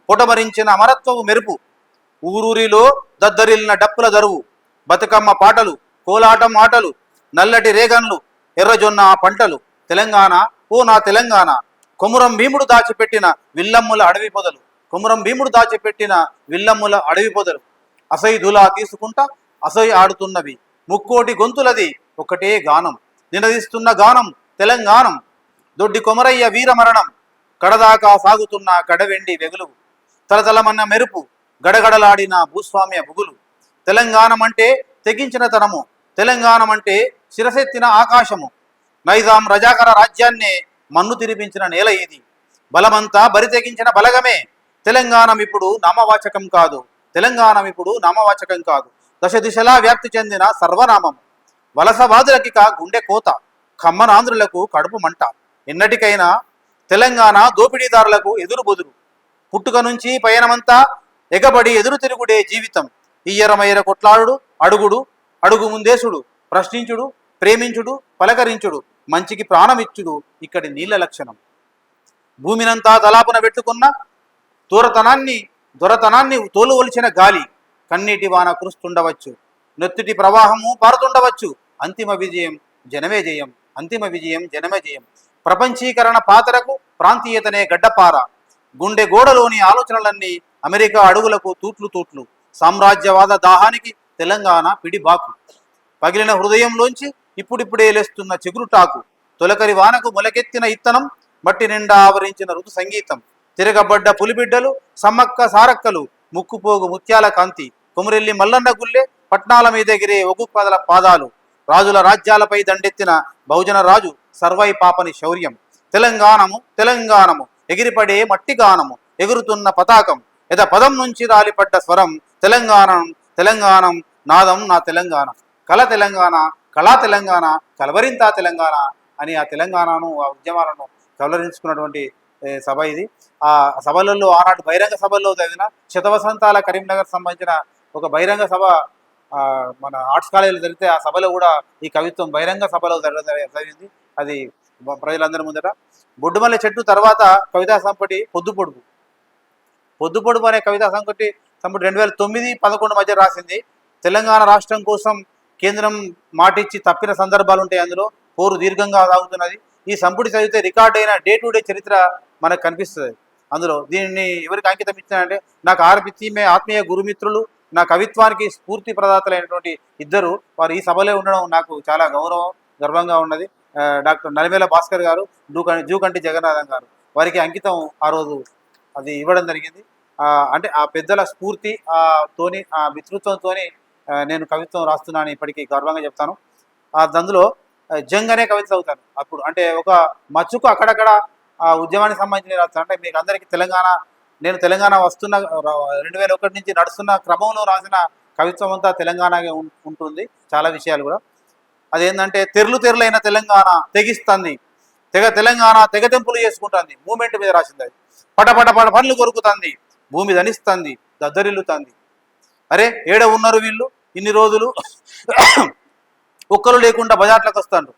పొటమరించిన అమరత్వపు మెరుపు, ఊరూరిలో దద్దరిల్లిన డప్పుల దరువు, బతుకమ్మ పాటలు, కోలాటం ఆటలు, నల్లటి రేగన్లు, ఎర్రజొన్న పంటలు, తెలంగాణ ఓ నా తెలంగాణ, కొమురం భీముడు దాచిపెట్టిన విల్లమ్ముల అడవి పొదలు, కొమురం భీముడు దాచిపెట్టిన విల్లమ్ముల అడవి పొదలు, అసైదులా తీసుకుంటా అసై ఆడుతున్నవి, ముక్కోటి గొంతులది ఒకటే గానం, నినదిస్తున్న గానం తెలంగాణం, దొడ్డి కొమరయ్య వీరమరణం, కడదాకా సాగుతున్న కడవెండి వెగులు, తలతలమన్న మెరుపు, గడగడలాడిన భూస్వామ్య బుగులు, తెలంగాణం అంటే తెగించిన తనము, తెలంగాణం అంటే శిరసెత్తిన ఆకాశము, నైజాం రజాకర రాజ్యాన్నే మన్ను తిరిపించిన నేల ఇది, బలమంతా బరితెగించిన బలగమే, తెలంగాణం ఇప్పుడు నామవాచకం కాదు, తెలంగాణం ఇప్పుడు నామవాచకం కాదు, దశ దిశలా వ్యాప్తి చెందిన సర్వనామం, వలసవాదులకిక గుండె కోత, ఖమ్మనాంధ్రులకు కడుపు మంట, ఎన్నటికైనా తెలంగాణ దోపిడీదారులకు ఎదురు బొదురు, పుట్టుక నుంచి పయనమంతా ఎగబడి ఎదురు తిరుగుడే జీవితం, ఇయ్యరమయ్యర కొట్లాడు, అడుగు ముందేశుడు, ప్రశ్నించుడు, ప్రేమించుడు, పలకరించుడు, మంచికి ప్రాణమిచ్చుడు ఇక్కడి నీళ్ల లక్షణం. భూమినంతా తలాపున పెట్టుకున్న దొరతనాన్ని తోలు ఒలిచిన గాలి, కన్నీటి వాన కురుస్తుండవచ్చు, నెత్తుటి ప్రవాహము పారుతుండవచ్చు, అంతిమ విజయం జనమే జయం, అంతిమ విజయం జనమే జయం. ప్రపంచీకరణ పాతరకు ప్రాంతీయతనే గడ్డపార, గుండె గోడలోని ఆలోచనలన్నీ అమెరికా అడుగులకు తూట్లు, సామ్రాజ్యవాద దాహానికి తెలంగాణ పిడిబాకు, పగిలిన హృదయంలోంచి ఇప్పుడిప్పుడే లేస్తున్న చిగురుటాకు, తొలకరి వానకు మొలకెత్తిన ఇత్తనం, మట్టి నిండా ఆవరించిన ఋతు సంగీతం, తిరగబడ్డ పులిబిడ్డలు, సమ్మక్క సారక్కలు, ముక్కుపోగు ముత్యాల కాంతి, కొమురెల్లి మల్లన్న గుల్లె, పట్నాల మీద ఎగిరే ఒగు పదల పాదాలు, రాజుల రాజ్యాలపై దండెత్తిన బహుజన రాజు సర్వై పాపని శౌర్యం, తెలంగాణము ఎగిరిపడే మట్టి గానము, ఎగురుతున్న పతాకం, ఎద పదం నుంచి రాలిపడ్డ స్వరం, తెలంగాణం నాదం నా తెలంగాణ, కళ తెలంగాణ, కళా తెలంగాణ, కలవరింతా తెలంగాణ అని ఆ తెలంగాణను, ఆ ఉద్యమాలను కలవరించుకున్నటువంటి సభ ఇది. ఆ సభలలో ఆనాడు బహిరంగ సభల్లో చదివిన శతవసంతాల కరీంనగర్ సంబంధించిన ఒక బహిరంగ సభ మన ఆర్ట్స్ కాలేజీలో జరిగితే ఆ సభలో కూడా ఈ కవిత్వం బహిరంగ సభలో జరిగింది. అది ప్రజలందరి ముందట. బొడ్డుమల్లె చెట్టు తర్వాత కవితా సంపుటి పొద్దుపొడుపు అనే కవితా సంపుటి 2009-11 మధ్య రాసింది. తెలంగాణ రాష్ట్రం కోసం కేంద్రం మాటిచ్చి తప్పిన సందర్భాలు ఉంటాయి, అందులో పోరు దీర్ఘంగా సాగుతున్నది. ఈ సంపుటి చదివితే రికార్డ్ అయిన డే టు డే చరిత్ర మనకు కనిపిస్తుంది. అందులో దీన్ని ఎవరికి అంకితం ఇచ్చానంటే నాకు ఆత్మీయ గురుమిత్రులు, నా కవిత్వానికి స్ఫూర్తి ప్రదాతలైనటువంటి ఇద్దరు, వారు ఈ సభలో ఉండడం నాకు చాలా గర్వంగా ఉన్నది. డాక్టర్ నలిమేల భాస్కర్ గారు, జూకంటి జగన్నాథం గారు, వారికి అంకితం ఆ రోజు అది ఇవ్వడం జరిగింది. అంటే ఆ పెద్దల స్ఫూర్తి తోని ఆ వితృత్వంతోని నేను కవిత్వం రాస్తున్నాను ఇప్పటికీ గర్వంగా చెప్తాను. అందులో జంగ్ అనే కవిత చదువుతాను అప్పుడు. అంటే ఒక మచ్చుకు అక్కడక్కడ ఆ ఉద్యమానికి సంబంధించిన రాస్తాను. అంటే మీకు అందరికీ నేను తెలంగాణ వస్తున్న 2001 నుంచి నడుస్తున్న క్రమంలో రాసిన కవిత్వం అంతా తెలంగాణగా ఉంటుంది. చాలా విషయాలు కూడా అదేంటంటే తెరలైన తెలంగాణ తెగిస్తుంది, తెలంగాణ తెగతెంపులు చేసుకుంటుంది. మూమెంట్ మీద రాసింది అది. పట పనులు కొరుకుతుంది, భూమి ధనిస్తుంది, దద్దరిల్లుతుంది. అరే ఏడ ఉన్నారు వీళ్ళు ఇన్ని రోజులు ఒక్కరు లేకుండా బజార్లకు వస్తున్నారు.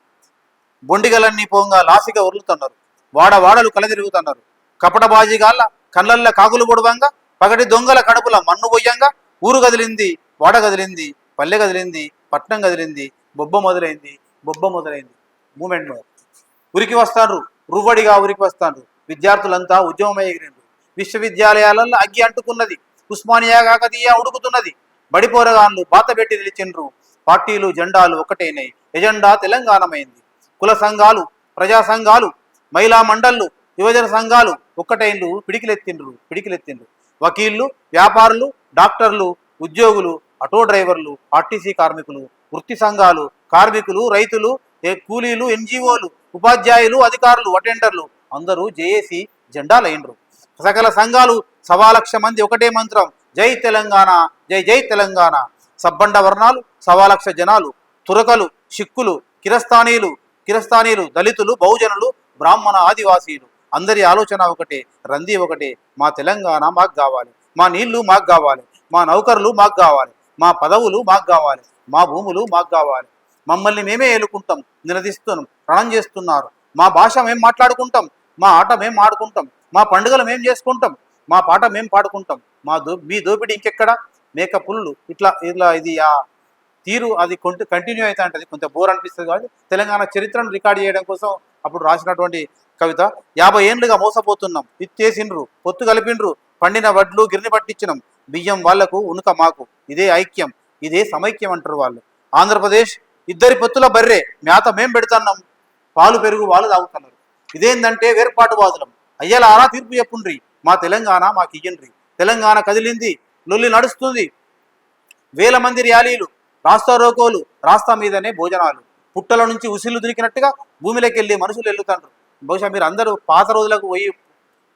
బొండిగలన్నీ పోంగా లాసిగా ఉరులుతున్నారు, వాడలు కలదిరుగుతున్నారు. కపట బాజీగాళ్ళ కళ్ళల్ల కాకులు పొడవంగా, పగటి దొంగల కడుపుల మన్ను పొయ్యంగా, ఊరు కదిలింది, వాడ కదిలింది, పల్లె కదిలింది, పట్నం కదిలింది, బొబ్బ మొదలైంది. మూమెంట్ మీద ఉరికి వస్తాండ్రు, రువ్వడిగా ఉరికి వస్తాండ్రు. విద్యార్థులంతా ఉద్యమమై ఎగిరిండ్రు. విశ్వవిద్యాలయాలలో అగ్గి అంటుకున్నది, ఉస్మానియా కాకతీయ ఉడుకుతున్నది. బడిపోరగాన్లు బాతబెట్టి నిలిచిండ్రు, పార్టీలు జెండాలు ఒకటైనాయి, ఎజెండా తెలంగాణమైంది. కుల సంఘాలు, ప్రజా సంఘాలు, మహిళా మండళ్ళు, యువజన సంఘాలు ఒక్కటైండ్రు, పిడికిలెత్తిండ్రు. వకీళ్ళు, వ్యాపారులు, డాక్టర్లు, ఉద్యోగులు, ఆటో డ్రైవర్లు, ఆర్టీసీ కార్మికులు, వృత్తి సంఘాలు, కార్మికులు, రైతులు, కూలీలు, ఎన్జిఓలు, ఉపాధ్యాయులు, అధికారులు, అటెండర్లు అందరూ జేఏసీ జెండాలైండ్రు. సకల సంఘాలు 1,00,000 మంది ఒకటే మంత్రం, జై తెలంగాణ, జై జై తెలంగాణ. సబ్బండ వర్ణాలు 1,00,000 జనాలు, తురకలు, సిక్కులు, కిరస్థానీలు, దళితులు, బహుజనులు, బ్రాహ్మణ, ఆదివాసీలు అందరి ఆలోచన ఒకటే, రంది ఒకటే. మా తెలంగాణ మాకు కావాలి, మా నీళ్లు మాకు కావాలి, మా నౌకర్లు మాకు కావాలి, మా పదవులు మాకు కావాలి, మా భూములు మాకు కావాలి. మమ్మల్ని మేమే ఏలుకుంటాం, నిలదీస్తున్నాం, రణం చేస్తున్నారు. మా భాష మేం మాట్లాడుకుంటాం, మా ఆట మేం ఆడుకుంటాం, మా పండుగలు మేం చేసుకుంటాం, మా పాట మేం పాడుకుంటాం. మీ దోపిడీ ఇంకెక్కడ? మేక పుల్లు ఇట్లా ఇది ఆ తీరు అది కంటిన్యూ అవుతా ఉంటుంది. కొంచెం బోర్ అనిపిస్తుంది కాబట్టి తెలంగాణ చరిత్రను రికార్డ్ చేయడం కోసం అప్పుడు రాసినటువంటి కవిత. 50 ఏళ్ళుగా మోసపోతున్నాం, ఇచ్చేసిండ్రు, పొత్తు కలిపిండ్రు, పండిన వడ్లు గిరిని పట్టించినాం, బియ్యం వాళ్లకు ఉనుక మాకు, ఇదే ఐక్యం, ఇదే సమైక్యం అంటారు వాళ్ళు. ఆంధ్రప్రదేశ్ ఇద్దరి పొత్తుల బర్రె, మేత మేం పెడుతున్నాం, పాలు పెరుగు వాళ్ళు తాగుతున్నారు. ఇదేంటంటే వేర్పాటువాదులం, అయ్యలారా తీర్పు చెప్పుండ్రి, మా తెలంగాణ మాకు ఇయ్యండ్రి. తెలంగాణ కదిలింది, లొల్లి నడుస్తుంది, వేల మంది ర్యాలీలు, రాస్తా రోకోలు, రాస్తా మీదనే భోజనాలు, పుట్టల నుంచి ఉసిళ్ళు దొరికినట్టుగా భూమిలోకి వెళ్ళి మనుషులు వెళ్తాండ్రు. బహుశా మీరు అందరూ పాత రోజులకు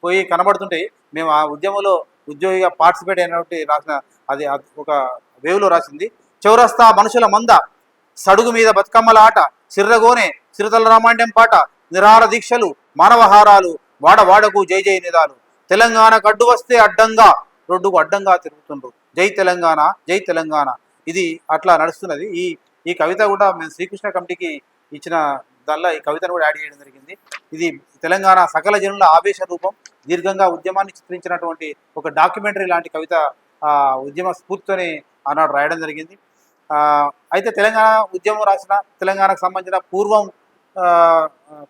పోయి కనబడుతుంటే మేము ఆ ఉద్యమంలో ఉద్యోగిగా పార్టిసిపేట్ అయినటువంటి రాసిన అది ఒక వేవ్లో రాసింది. చౌరస్తా మనుషుల మంద, సడుగు మీద బతుకమ్మల ఆట, సిర్రగోనే సిరితల రామాండ్యం పాట, నిరాహార దీక్షలు, మానవహారాలు, వాడకు జై జై నిదాలు. తెలంగాణకు అడ్డు వస్తే అడ్డంగా, రోడ్డుకు అడ్డంగా తిరుగుతుండ్రు, జై తెలంగాణ, జై తెలంగాణ. ఇది అట్లా నడుస్తున్నది. ఈ కవిత కూడా మేము శ్రీకృష్ణ కమిటీకి ఇచ్చిన దానిలో ఈ కవితను కూడా యాడ్ చేయడం జరిగింది. ఇది తెలంగాణ సకల జనుల ఆవేశ రూపం, దీర్ఘంగా ఉద్యమాన్ని చిత్రించినటువంటి ఒక డాక్యుమెంటరీ లాంటి కవిత ఉద్యమ స్ఫూర్తితోనే ఆనాడు రాయడం జరిగింది. అయితే తెలంగాణ ఉద్యమం రాసిన, తెలంగాణకు సంబంధించిన పూర్వం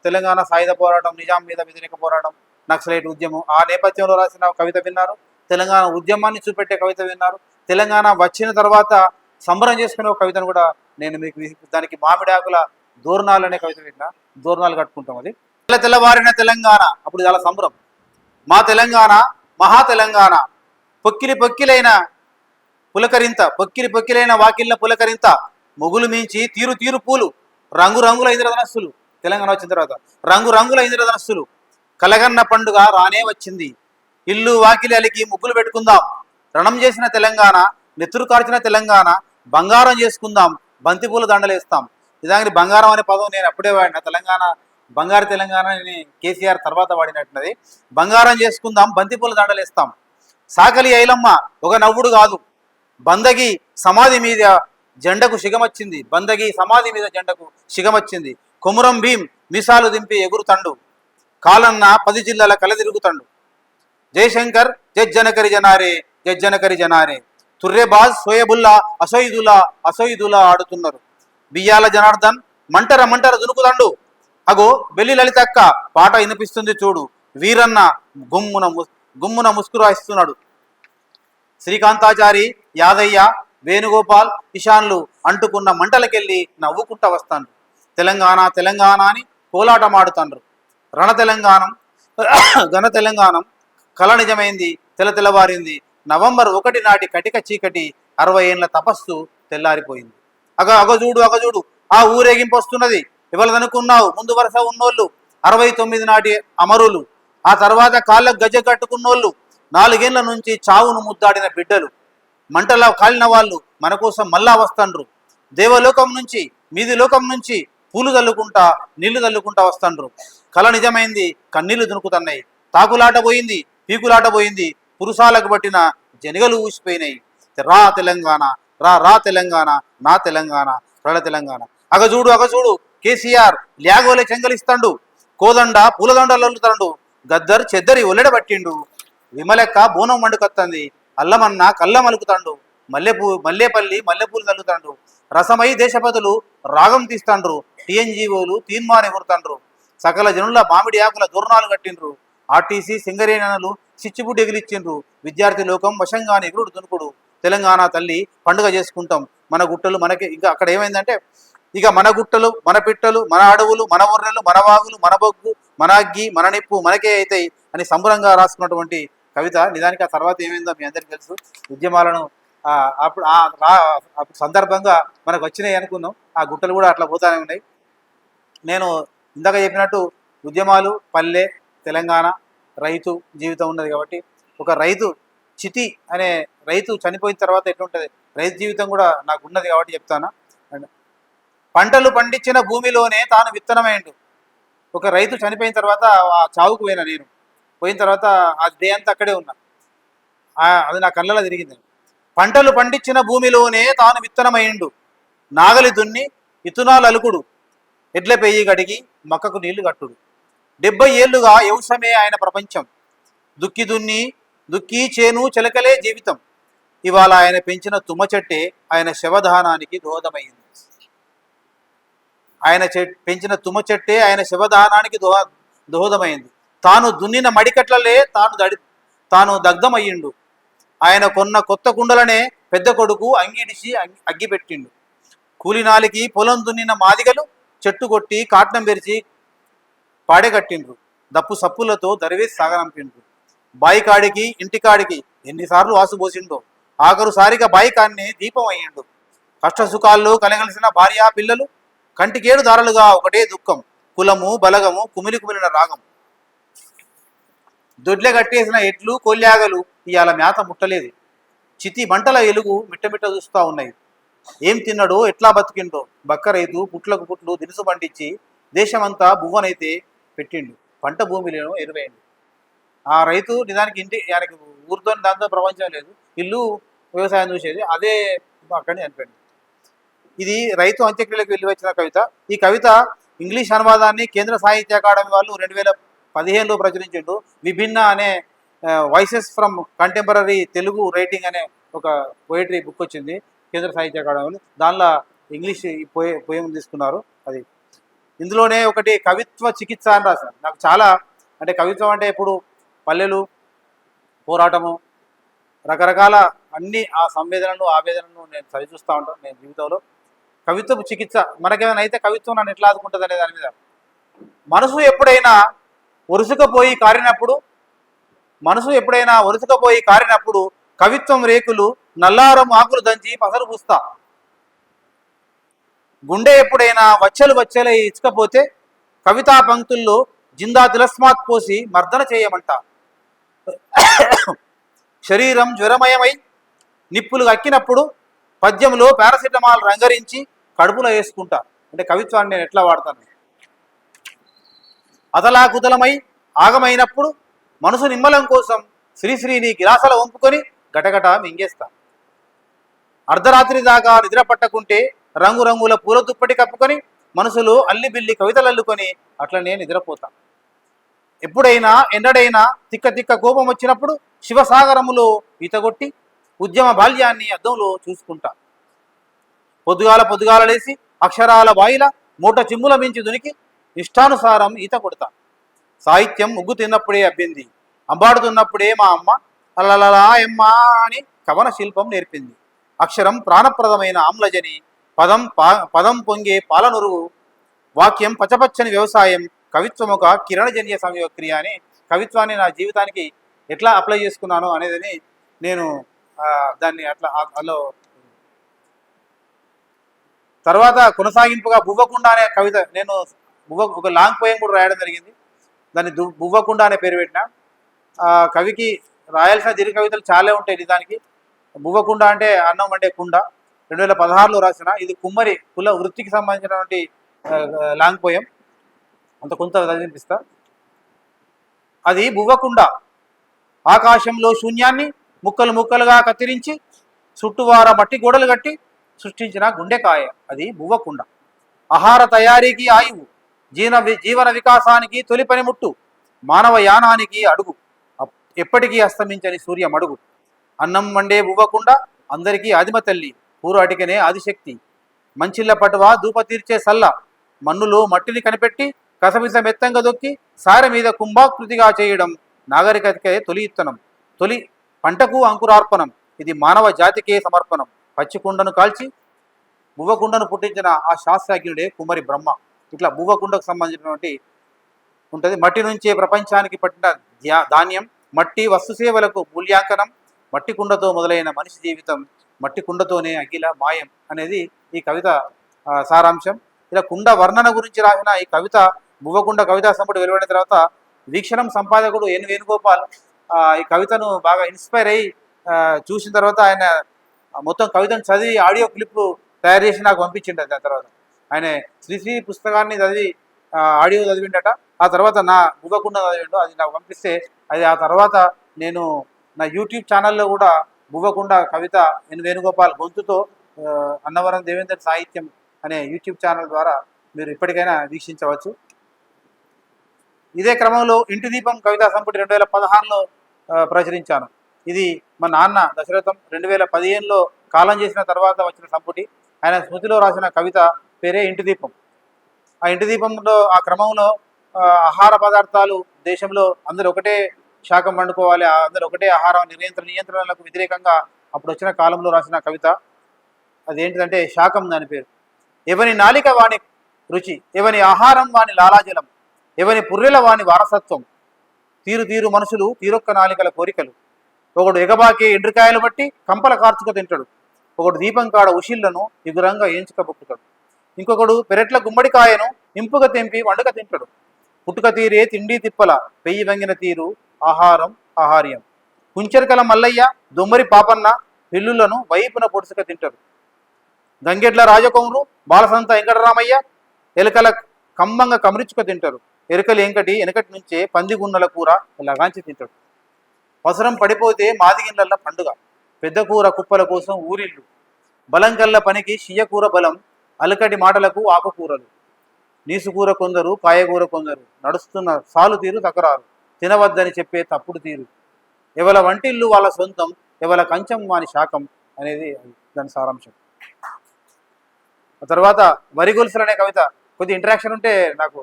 తెలంగాణ సాయుధ పోరాటం, నిజాం మీద వ్యతిరేక పోరాటం, నక్సలైట్ ఉద్యమం, ఆ నేపథ్యంలో రాసిన కవిత విన్నారు. తెలంగాణ ఉద్యమాన్ని చూపెట్టే కవిత విన్నారు. తెలంగాణ వచ్చిన తర్వాత సంబరం చేసుకునే ఒక కవితను కూడా నేను మీకు దానికి మామిడాకుల దోర్నాలు అనే కవిత విన్నా. దోర్నాలు కట్టుకుంటాం. అది తెల్లవారిన తెలంగాణ, అప్పుడు చాలా సంబరం. మా తెలంగాణ మహా తెలంగాణ, పొక్కిలైన వాకిళ్ళ పులకరింత, మొగులు మించి తీరు పూలు, రంగుల ఇంద్రధనస్సులు. తెలంగాణ వచ్చిన తర్వాత రంగుల ఇంద్రధనస్సులు, కలగన్న పండుగ రానే వచ్చింది, ఇల్లు వాకిలి అలికి ముగ్గులు పెట్టుకుందాం, రణం చేసిన తెలంగాణ, నెత్తురు కార్చిన తెలంగాణ, బంగారం చేసుకుందాం, బంతిపూల దండలేస్తాం. నిజానికి బంగారం అనే పదం నేను అప్పుడే వాడిన, తెలంగాణ బంగారు తెలంగాణ కేసీఆర్ తర్వాత వాడినట్టున్నది. బంగారం చేసుకుందాం, బంతిపూల దండలేస్తాం. సాకలి ఐలమ్మ ఒక నవ్వుడు కాదు, బందగి సమాధి మీద జెండకు శిగమొచ్చింది. కొమురం భీం మీసాలు దింపి ఎగురుతండు, కాలన్న 10 జిల్లాల కలదిరుగుతండు. జయశంకర్ జజ్జనకరి జనారే, తుర్రెబాజ్ సోయబుల్లా అసోయిదులా ఆడుతున్నారు. బియ్యాల జనార్దన్ మంటర దునుకుతండు, అగో బెల్లి లలితక్క పాట వినిపిస్తుంది చూడు, వీరన్న గుమ్మున ముస్కురాయిస్తున్నాడు. శ్రీకాంతాచారి, యాదయ్య, వేణుగోపాల్, ఇషాన్లు అంటుకున్న మంటలకెళ్ళి నవ్వుకుంటా వస్తాండ్రు. తెలంగాణ అని కోలాటమాడుతాండ్రు. ఘన తెలంగాణం కళ నిజమైంది, తెల్లవారింది. నవంబర్ 1 నాటి కటిక చీకటి 60 ఏళ్ల తపస్సు తెల్లారిపోయింది. అగ చూడు ఆ ఊరేగింపు వస్తున్నది. ఎవరిదనుకున్నావు? ముందు వరుస ఉన్నోళ్ళు 69 నాటి అమరులు, ఆ తర్వాత కాళ్ళకు గజ్జ కట్టుకున్నోళ్ళు, 4 ఏళ్ల నుంచి చావును ముద్దాడిన బిడ్డలు, మంటలా కాలిన వాళ్ళు మన కోసం మళ్ళా వస్తాండ్రు. దేవలోకం నుంచి, మీది లోకం నుంచి పూలు చల్లుకుంటా, నీళ్లు చల్లుకుంటా వస్తాండ్రు. కళ నిజమైంది, కన్నీళ్లు దునుకుతున్నాయి. తాకులాట పోయింది, పీకులాట పోయింది, పురుషాలకు పట్టిన జనిగలు ఊసిపోయినాయి. రా తెలంగాణ, రా తెలంగాణ, నా తెలంగాణ, ప్రళ తెలంగాణ. అగజూడు కేసీఆర్ ల్యాగోలే చెంగలిస్తాండు, కోదండ పూలదండలు అల్లుతాండు, గద్దర్ చెద్దరి ఒల్లెడబట్టిండు, విమలెక్క బోనం మండుకొత్తంది, అల్లమన్న కళ్ళ మలుకుతాండు, మల్లేపల్లి మల్లెపూలు తల్లుతాండు, రసమై దేశపతులు రాగం తీస్తాండ్రు, టీఎన్జీఓలు తీర్మానం ఎగురుతాండ్రు, సకల జనుల మామిడి ఆకుల దూరణాలు కట్టిండ్రు, ఆర్టీసీ సింగరేణలు చిచ్చుబుడ్డి ఎగిలిచ్చిండ్రు, విద్యార్థి లోకం వశంగాని ఎగురుడు దునుకుడు, తెలంగాణ తల్లి పండుగ చేసుకుంటాం, మన గుట్టలు మనకి. ఇంకా అక్కడ ఏమైందంటే, ఇక మన గుట్టలు, మన పిట్టలు, మన అడవులు, మన వర్రెలు, మన వాగులు, మన బొగ్గు, మన అగ్గి, మన నిప్పు మనకే అవుతాయి అని సంబరంగా రాసుకున్నటువంటి కవిత. నిజానికి ఆ తర్వాత ఏమైందో మీ అందరికీ తెలుసు. ఉద్యమాలను అప్పుడు సందర్భంగా మనకు వచ్చినాయి అనుకున్నాం, ఆ గుట్టలు కూడా అట్లా పోతానే ఉన్నాయి. నేను ఇందాక చెప్పినట్టు ఉద్యమాలు, పల్లె, తెలంగాణ, రైతు జీవితం ఉన్నది కాబట్టి, ఒక రైతు చితి అనే రైతు చనిపోయిన తర్వాత ఎట్లుంటుంది, రైతు జీవితం కూడా నాకు ఉన్నది కాబట్టి చెప్తాను. పంటలు పండించిన భూమిలోనే తాను విత్తనమైండు. ఒక రైతు చనిపోయిన తర్వాత ఆ చావుకు పోయినా, నేను పోయిన తర్వాత ఆ డే అంతా అక్కడే ఉన్నా, అది నా కళ్ళలో తిరిగింది. పంటలు పండించిన భూమిలోనే తాను విత్తనమైండు, నాగలి దున్ని విత్తనాలు అలుకుడు, ఎడ్ల పెయ్యి గడిగి మొక్కకు నీళ్లు కట్టుడు, 70 ఏళ్లుగా వ్యవసాయమే ఆయన ప్రపంచం, దుక్కి చేను చిలకలే జీవితం, ఇవాళ ఆయన పెంచిన తుమ్మ చెట్టే ఆయన శవదానానికి దోహదమైంది. పెంచిన తుమ్మ చెట్టే ఆయన శవదానానికి దోహదమైంది. తాను దున్నిన మడికట్లలే తాను దగ్ధమయ్యిండు. ఆయన కొన్న కొత్త కుండలనే పెద్ద కొడుకు అంగిడిసి అగ్గిపెట్టిండు. కూలినాలికి పొలం దున్నిన మాదిగలు చెట్టు కొట్టి కాట్నం పెరిచి పాడెకట్టిండ్రు, దప్పు సప్పులతో దరివేసి సాగనంపిండ్రు. బాయికాడికి ఇంటికాడికి ఎన్నిసార్లు వాసుపోసిండో, ఆఖరుసారిగా బాయికాన్ని దీపం అయ్యిండు. కష్టసుఖాల్లో కలగలిసిన భార్య పిల్లలు కంటికేడు దారులుగా ఒకటే దుఃఖం, కులము బలగము కుమిలిన రాగం. దొడ్లె కట్టేసిన ఎడ్లు కొల్యాగలు ఇవాళ మేత ముట్టలేదు. చితి మంటల ఎలుగు మిట్టమిట్ట చూస్తూ ఉన్నాయి. ఏం తిన్నాడో, ఎట్లా బతికిండో. బక్క రైతు పుట్లకు పుట్లు దినుసు పండించి దేశమంతా బువ్వనైతే పెట్టిండు, పంట భూమిలో ఎరువైండు. ఆ రైతు నిజానికి ఆయనకి ఊరితో దాంతో ప్రపంచం లేదు, ఇల్లు వ్యవసాయం చూసేది, అదే అక్కడిని చనిపోయింది. ఇది రైతు అంత్యక్రియలకు వెళ్ళి వచ్చిన కవిత. ఈ కవిత ఇంగ్లీష్ అనువాదాన్ని కేంద్ర సాహిత్య అకాడమీ వాళ్ళు 2015లో ప్రచురించిండు. విభిన్న అనే voices from contemporary Telugu writing అనే ఒక పోయిటరీ బుక్ వచ్చింది కేంద్ర సాహిత్య అకాడమీ. దానిలో ఇంగ్లీష్ పోయం తీసుకున్నారు. అది ఇందులోనే ఒకటి కవిత్వ చికిత్స అని రాశాను. నాకు చాలా అంటే కవిత్వం అంటే ఇప్పుడు పల్లెలు, పోరాటము, రకరకాల అన్ని ఆ సంవేదనలు ఆవేదనలు నేను చదివిస్తూ ఉంటాను నేను జీవితంలో. కవిత్వపు చికిత్స మనకేమైనా అయితే కవిత్వం నన్ను ఎట్లా ఆదుకుంటుంది అనే దాని మీద. మనసు ఎప్పుడైనా ఒరుసుకపోయి కారినప్పుడు కవిత్వం రేకులు నల్లారం ఆకులు దంచి పసరు పూస్తా. గుండె ఎప్పుడైనా వచ్చలై ఇచ్చకపోతే కవితా పంక్తుల్లో జిందా తిలస్మాత్ పోసి మర్దన చేయమంట. శరీరం జ్వరమయమై నిప్పులు అక్కినప్పుడు పద్యంలో పారాసిటమాల్ రంగరించి కడుపులో వేసుకుంటా. అంటే కవిత్వాన్ని నేను ఎట్లా వాడతాను. అతలాకుతలమై ఆగమైనప్పుడు మనసు నిమ్మలం కోసం శ్రీశ్రీని గిలాసల వంపుకొని గటగట మింగేస్తా. అర్ధరాత్రి దాకా నిద్ర పట్టకుంటే రంగురంగుల పూల దుప్పటి కప్పుకొని మనసులో అల్లిబిల్లి కవితలు అల్లుకొని అట్లనే నిద్రపోతా. ఎప్పుడైనా ఎన్నడైనా తిక్క కోపం వచ్చినప్పుడు శివసాగరములో ఈతగొట్టి ఉద్యమ బాల్యాన్ని అద్దంలో చూసుకుంటా. పొద్దుగాల లేసి అక్షరాల బాయిల మూట చిమ్ముల మించి దునికి ఇష్టానుసారం ఈత కొడతా. సాహిత్యం ముగ్గు తిన్నప్పుడే అబ్బింది, అంబాడుతున్నప్పుడే మా అమ్మ అల్లలలా ఎమ్మా అని కవన శిల్పం నేర్పింది. అక్షరం ప్రాణప్రదమైన ఆమ్లజని, పదం పొంగే పాలనురుగు, వాక్యం పచ్చపచ్చని వ్యవసాయం, కవిత్వం ఒక కిరణజన్య సంయోగక్రియ అని కవిత్వాన్ని నా జీవితానికి ఎట్లా అప్లై చేసుకున్నాను అనేది నేను దాన్ని అట్లా అందులో తర్వాత కొనసాగింపుగా బువ్వకుండా అనే కవిత నేను ఒక లాంగ్ పోయం కూడా రాయడం జరిగింది. దాన్ని బువ్వకుండా అనే పేరు పెట్టిన. కవికి రాయాల్సిన దీర్ఘ కవితలు చాలా ఉంటాయి. నిజానికి బువ్వకుండ అంటే అన్నం అంటే కుండ 2016లో రాసిన. ఇది కుమ్మరి కుల వృత్తికి సంబంధించినటువంటి లాంగ్ పోయం. అంత కొంత చదివినిపిస్తా. అది బువ్వకుండ ఆకాశంలో శూన్యాన్ని ముక్కలు ముక్కలుగా కత్తిరించి చుట్టువార మట్టి గోడలు కట్టి సృష్టించిన గుండెకాయ అది బువ్వకుండ. ఆహార తయారీకి ఆయువు, జీవన వికాసానికి తొలి పనిముట్టు, మానవ యానానికి అడుగు, ఎప్పటికీ అస్తమించని సూర్య మడుగు. అన్నం వండే బువ్వకుండ అందరికీ ఆదిమ తల్లి, పూర్వాటికనే ఆదిశక్తి. మంచిళ్ళ పటువ దూప తీర్చే సల్ల, మన్నులో మట్టిని కనిపెట్టి కసమిస మెత్తంగా దొక్కి సారె మీద కుంభాకృతిగా చేయడం నాగరికతకే తొలి ఇత్తనం, తొలి పంటకు అంకురార్పణం. ఇది మానవ జాతికే సమర్పణం. పచ్చికుండను కాల్చి బువ్వకుండను పుట్టించిన ఆ శాస్త్రజ్ఞుడే కుమ్మరి బ్రహ్మ. ఇట్లా బువ్వకుండకు సంబంధించినటువంటి ఉంటుంది. మట్టి నుంచే ప్రపంచానికి పట్టిన ధాన్యం, మట్టి వస్తు సేవలకు మూల్యాంకనం, మట్టి కుండతో మొదలైన మనిషి జీవితం, మట్టి కుండతోనే అఖిల మాయం అనేది ఈ కవిత సారాంశం. ఇలా కుండ వర్ణన గురించి రాసిన ఈ కవిత బువ్వకుండ కవితా సంపుటి వెలువడిన తర్వాత వీక్షణం సంపాదకుడు ఎన్ వేణుగోపాల్ ఈ కవితను బాగా ఇన్స్పైర్ అయ్యి చూసిన తర్వాత ఆయన మొత్తం కవితను చదివి ఆడియో క్లిప్ తయారు చేసి నాకు పంపించిండు. దాని తర్వాత ఆయన శ్రీశ్రీ పుస్తకాన్ని చదివి ఆడియో చదివిండట. ఆ తర్వాత నా బువ్వకుండ చదివిండు, అది నాకు పంపిస్తే అది ఆ తర్వాత నేను నా యూట్యూబ్ ఛానల్లో కూడా బువ్వకుండ కవిత ఎన్ వేణుగోపాల్ గొంతుతో అన్నవరం దేవేందర్ సాహిత్యం అనే యూట్యూబ్ ఛానల్ ద్వారా మీరు ఇప్పటికైనా వీక్షించవచ్చు. ఇదే క్రమంలో ఇంటి దీపం కవితా సంపుటి 2016లో ప్రచురించాను. ఇది మా నాన్న దశరథం 2015లో కాలం చేసిన తర్వాత వచ్చిన సంపుటి. ఆయన స్మృతిలో రాసిన కవిత పేరే ఇంటి దీపం. ఆ ఇంటి దీపంలో ఆ క్రమంలో ఆహార పదార్థాలు దేశంలో అందరూ ఒకటే శాఖం వండుకోవాలి, అందరూ ఒకటే ఆహారం నియంత్రణలకు వ్యతిరేకంగా అప్పుడు వచ్చిన కాలంలో రాసిన కవిత. అదేంటిదంటే శాకం, దాని పేరు. ఎవని నాలిక వాని రుచి, ఎవని ఆహారం వాని లాలాజలం, ఎవని పుర్రెల వాని వారసత్వం, తీరు తీరు మనుషులు తీరొక్క నాలికల కోరికలు. ఒకడు ఎగబాకి ఎండ్రికాయలు బట్టి కంపల కార్చుక తింటాడు, ఒకడు దీపం కాడ ఉషిళ్లను ఎగురంగా ఏంచుక బొక్కుతాడు, ఇంకొకడు పెరట్ల గుమ్మడికాయను ఇంపుగా తెంపి వండుక తింటాడు. పుట్టుక తీరే తిండి తిప్పల పెయ్యి వంగిన తీరు ఆహారం ఆహార్యం. కుంచెరకల మల్లయ్య దొమ్మరి పాపన్న పిల్లులను వైపున పొడుసుక తింటారు. గంగెడ్ల రాజకౌరు బాలసంత వెంకటరామయ్య ఎలుకల కంబంగా కమరించుక తింటారు. ఎరుకలు వెనకటి నుంచే పందిగున్నల కూర ఇలాగాంచి తింటాడు. అవసరం పడిపోతే మాదిగిళ్ళ పండుగ, పెద్ద కూర కుప్పల కోసం ఊరిళ్ళు, బలం కల్ల పనికి షియ్యకూర బలం, అలకటి మాటలకు ఆకుకూరలు, నీసుకూర కొందరు కాయగూర కొందరు, నడుస్తున్న సాలు తీరు తకరారు, తినవద్దని చెప్పే తప్పుడు తీరు, ఎవల వంటిల్లు వాళ్ళ సొంతం, ఎవల కంచం వాని శాకం అనేది దాని సారాంశం. ఆ తర్వాత వరి గొలుసులు అనే కవిత కొద్ది ఇంటరాక్షన్ ఉంటే నాకు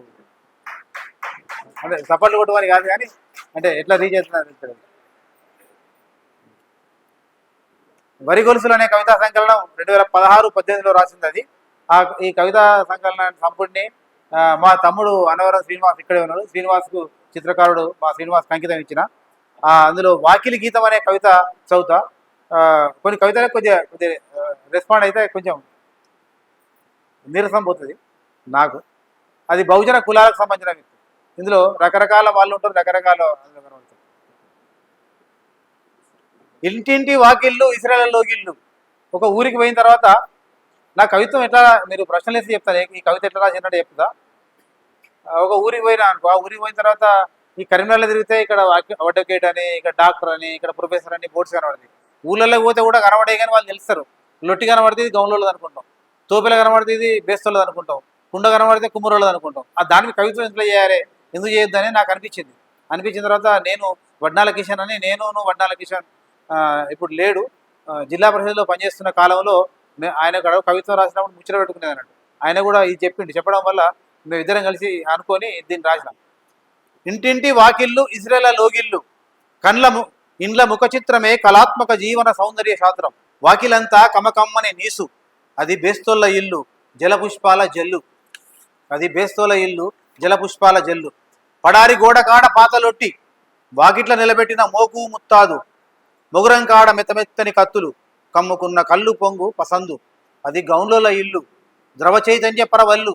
అంటే సపోర్ట్లు కొట్టుకొని కాదు కానీ అంటే ఎట్లా రీచ్ అవుతున్నారు. వరి గొలుసులు అనే కవితా సంకలనం 2016-18లో రాసింది. అది ఈ కవితా సంకలన సంపుటిని మా తమ్ముడు అన్నవరం శ్రీనివాస్ ఇక్కడే ఉన్నాడు. శ్రీనివాస్కు చిత్రకారుడు మా శ్రీనివాస్ అంకితం ఇచ్చిన. అందులో వాకిలి గీతం అనే కవిత చదువుతా. కొన్ని కవితలకు కొద్దిగా రెస్పాండ్ అయితే కొంచెం నీరసం పోతుంది నాకు. అది బహుజన కులాలకు సంబంధించిన వ్యక్తి. ఇందులో రకరకాల వాళ్ళు ఉంటారు, రకరకాల. ఇంటింటి వాకిళ్ళు ఇస్రాయల్లో గిళ్ళు. ఒక ఊరికి పోయిన తర్వాత నా కవిత్వం ఎట్లా, మీరు ప్రశ్నలు వేసి చెప్తారు ఈ కవిత ఎట్లా రాసినట్టు చెప్తా. ఒక ఊరికి పోయినా అనుకో, ఆ ఊరికి పోయిన తర్వాత ఈ కరీంనగర్లో తిరిగితే ఇక్కడ అడ్వకేట్ అని, ఇక్కడ డాక్టర్ అని, ఇక్కడ ప్రొఫెసర్ అని బోర్డ్స్ కనబడుతుంది. ఊళ్ళలోకి పోతే కూడా కనబడే కానీ వాళ్ళు తెలుస్తారు. లొట్టి కనబడితే ఇది గౌన్లోళ్ళది అనుకుంటాం, తోపిల కనబడితే ఇది బేస్తోళ్ళది అనుకుంటాం, కుండ కనబడితే కుమ్మరోళ్ళది అనుకుంటాం. దానికి కవిత్వం ఎంతో చేయాలి, ఎందుకు చేయొద్దని నాకు అనిపించింది. అనిపించిన తర్వాత నేను వడ్నాల కిషన్ అని, వడ్నాల కిషన్ ఇప్పుడు లేడు, జిల్లా పరిషత్లో పనిచేస్తున్న కాలంలో ఆయన కవిత్వం రాసినప్పుడు ముచ్చట పెట్టుకునేది అన్నట్టు. ఆయన కూడా ఇది చెప్పడం వల్ల మేము ఇద్దరం కలిసి అనుకొని దీన్ని రాసినాం. ఇంటింటి వాకిళ్ళు ఇస్రాయల లోగిళ్ళు, ఇండ్ల ముఖ చిత్రమే కళాత్మక జీవన సౌందర్య శాస్త్రం. వాకిలంతా కమకమ్మని నీసు, అది బేస్తోళ్ళ ఇల్లు జలపుష్పాల జల్లు, అది బేస్తోళ్ళ ఇల్లు జలపుష్పాల జల్లు. పడారి గోడ కాడ పాతలొట్టి, వాకిట్ల నిలబెట్టిన మోకు ముత్తాదు, మొగురంకాడ మెత్తమెత్తని కత్తులు, కమ్ముకున్న కళ్ళు పొంగు పసందు, అది గౌన్లోల ఇల్లు, ద్రవ చైతన్య పరవల్లు.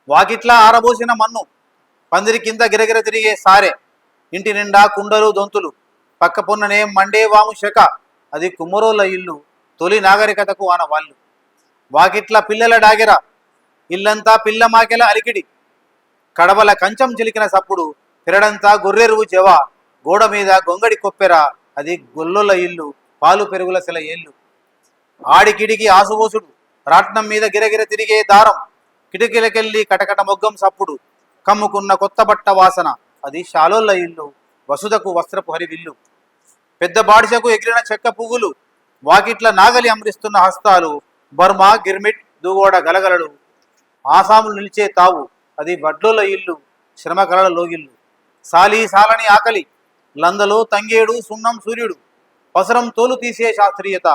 వాకిట్ల ఆరబోసిన మన్ను, పందిరి కింద గిరగిర తిరిగే సారె, ఇంటి నిండా కుండలు దొంతులు, పక్క పొన్ననే మండే వాము శక, అది కుమ్మరోళ్ళ ఇల్లు, తొలి నాగరికతకు ఆనవాళ్ళు. వాకిట్ల పిల్లల డాగెర, ఇల్లంతా పిల్ల మాకెల అలికిడి, కడవల కంచం చిలికిన సప్పుడు, పెరడంతా గొర్రెరువు జవ, గోడ మీద గొంగడి కొప్పెర, అది గొల్లొల ఇల్లు, పాలు పెరుగుల సెల ఏళ్ళు. ఆడికిడికి ఆసుబోసుడు, రాట్నం మీద గిరగిర తిరిగే దారం, కిటికీలకెళ్ళి కటకట మొగ్గం సప్పుడు, కమ్ముకున్న కొత్త బట్ట వాసన, అది షాలోళ్ళ ఇల్లు, వసుదకు వస్త్రపు హరివిల్లు. పెద్ద బాడిసకు ఎగిరిన చెక్క పువ్వులు, వాకిట్ల నాగలి అమరిస్తున్న హస్తాలు, బర్మా గిర్మిట్ దూగోడ గలగలలు, ఆసాములు నిలిచే తావు, అది వడ్లోల ఇల్లు, శ్రమకలల లోగిల్లు. సాలి సాలని ఆకలి, లందలో తంగేడు సున్నం సూర్యుడు, పసరం తోలు తీసే శాస్త్రీయత,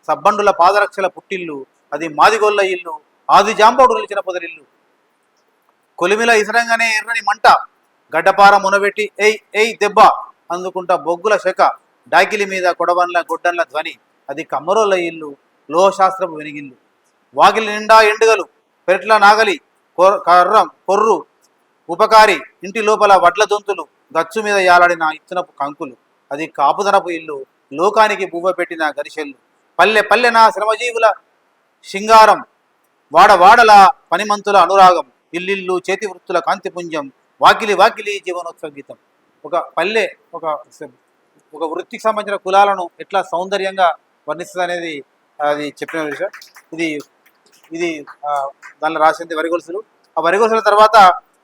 సబ్బండుల పాదరక్షల పుట్టిల్లు, అది మాదిగొల్ల ఇల్లు, ఆది జాంబోడు నిలిచిన పొదరిల్లు. కొలిమిల ఇసరంగానే ఎర్రని మంట, గడ్డపార మునబెట్టి ఎయ్ ఎయ్ దెబ్బ అందుకుంట బొగ్గుల శక, డాకిలి మీద కొడవన్ల గొడ్డన్ల ధ్వని, అది కమ్మరోళ్ళ ఇల్లు, లోహశాస్త్రపు వెనిగిల్లు. వాకిలి నిండా ఎండుగలు, పెరట్ల నాగలి, కర్రం కొర్రు ఉపకారి, ఇంటి లోపల వడ్ల దొంతులు, గచ్చు మీద యాలాడిన ఇత్తనపు కంకులు, అది కాపుదనపు ఇల్లు, లోకానికి బువ్వ పెట్టిన గరిశెల్లు. పల్లె పల్లెన శ్రమజీవుల శృంగారం, వాడవాడల పనిమంతుల అనురాగం, ఇల్లిల్లు చేతి వృత్తుల కాంతిపుంజం, వాకిలి వాకిలి జీవనోత్సవ గీతం. ఒక పల్లె ఒక వృత్తికి సంబంధించిన కులాలను ఎట్లా సౌందర్యంగా వర్ణిస్తుంది అనేది అది చెప్పిన విషయం. ఇది ఇది దానిలో రాసింది వరిగొలుసులు. ఆ వరిగొలుసుల తర్వాత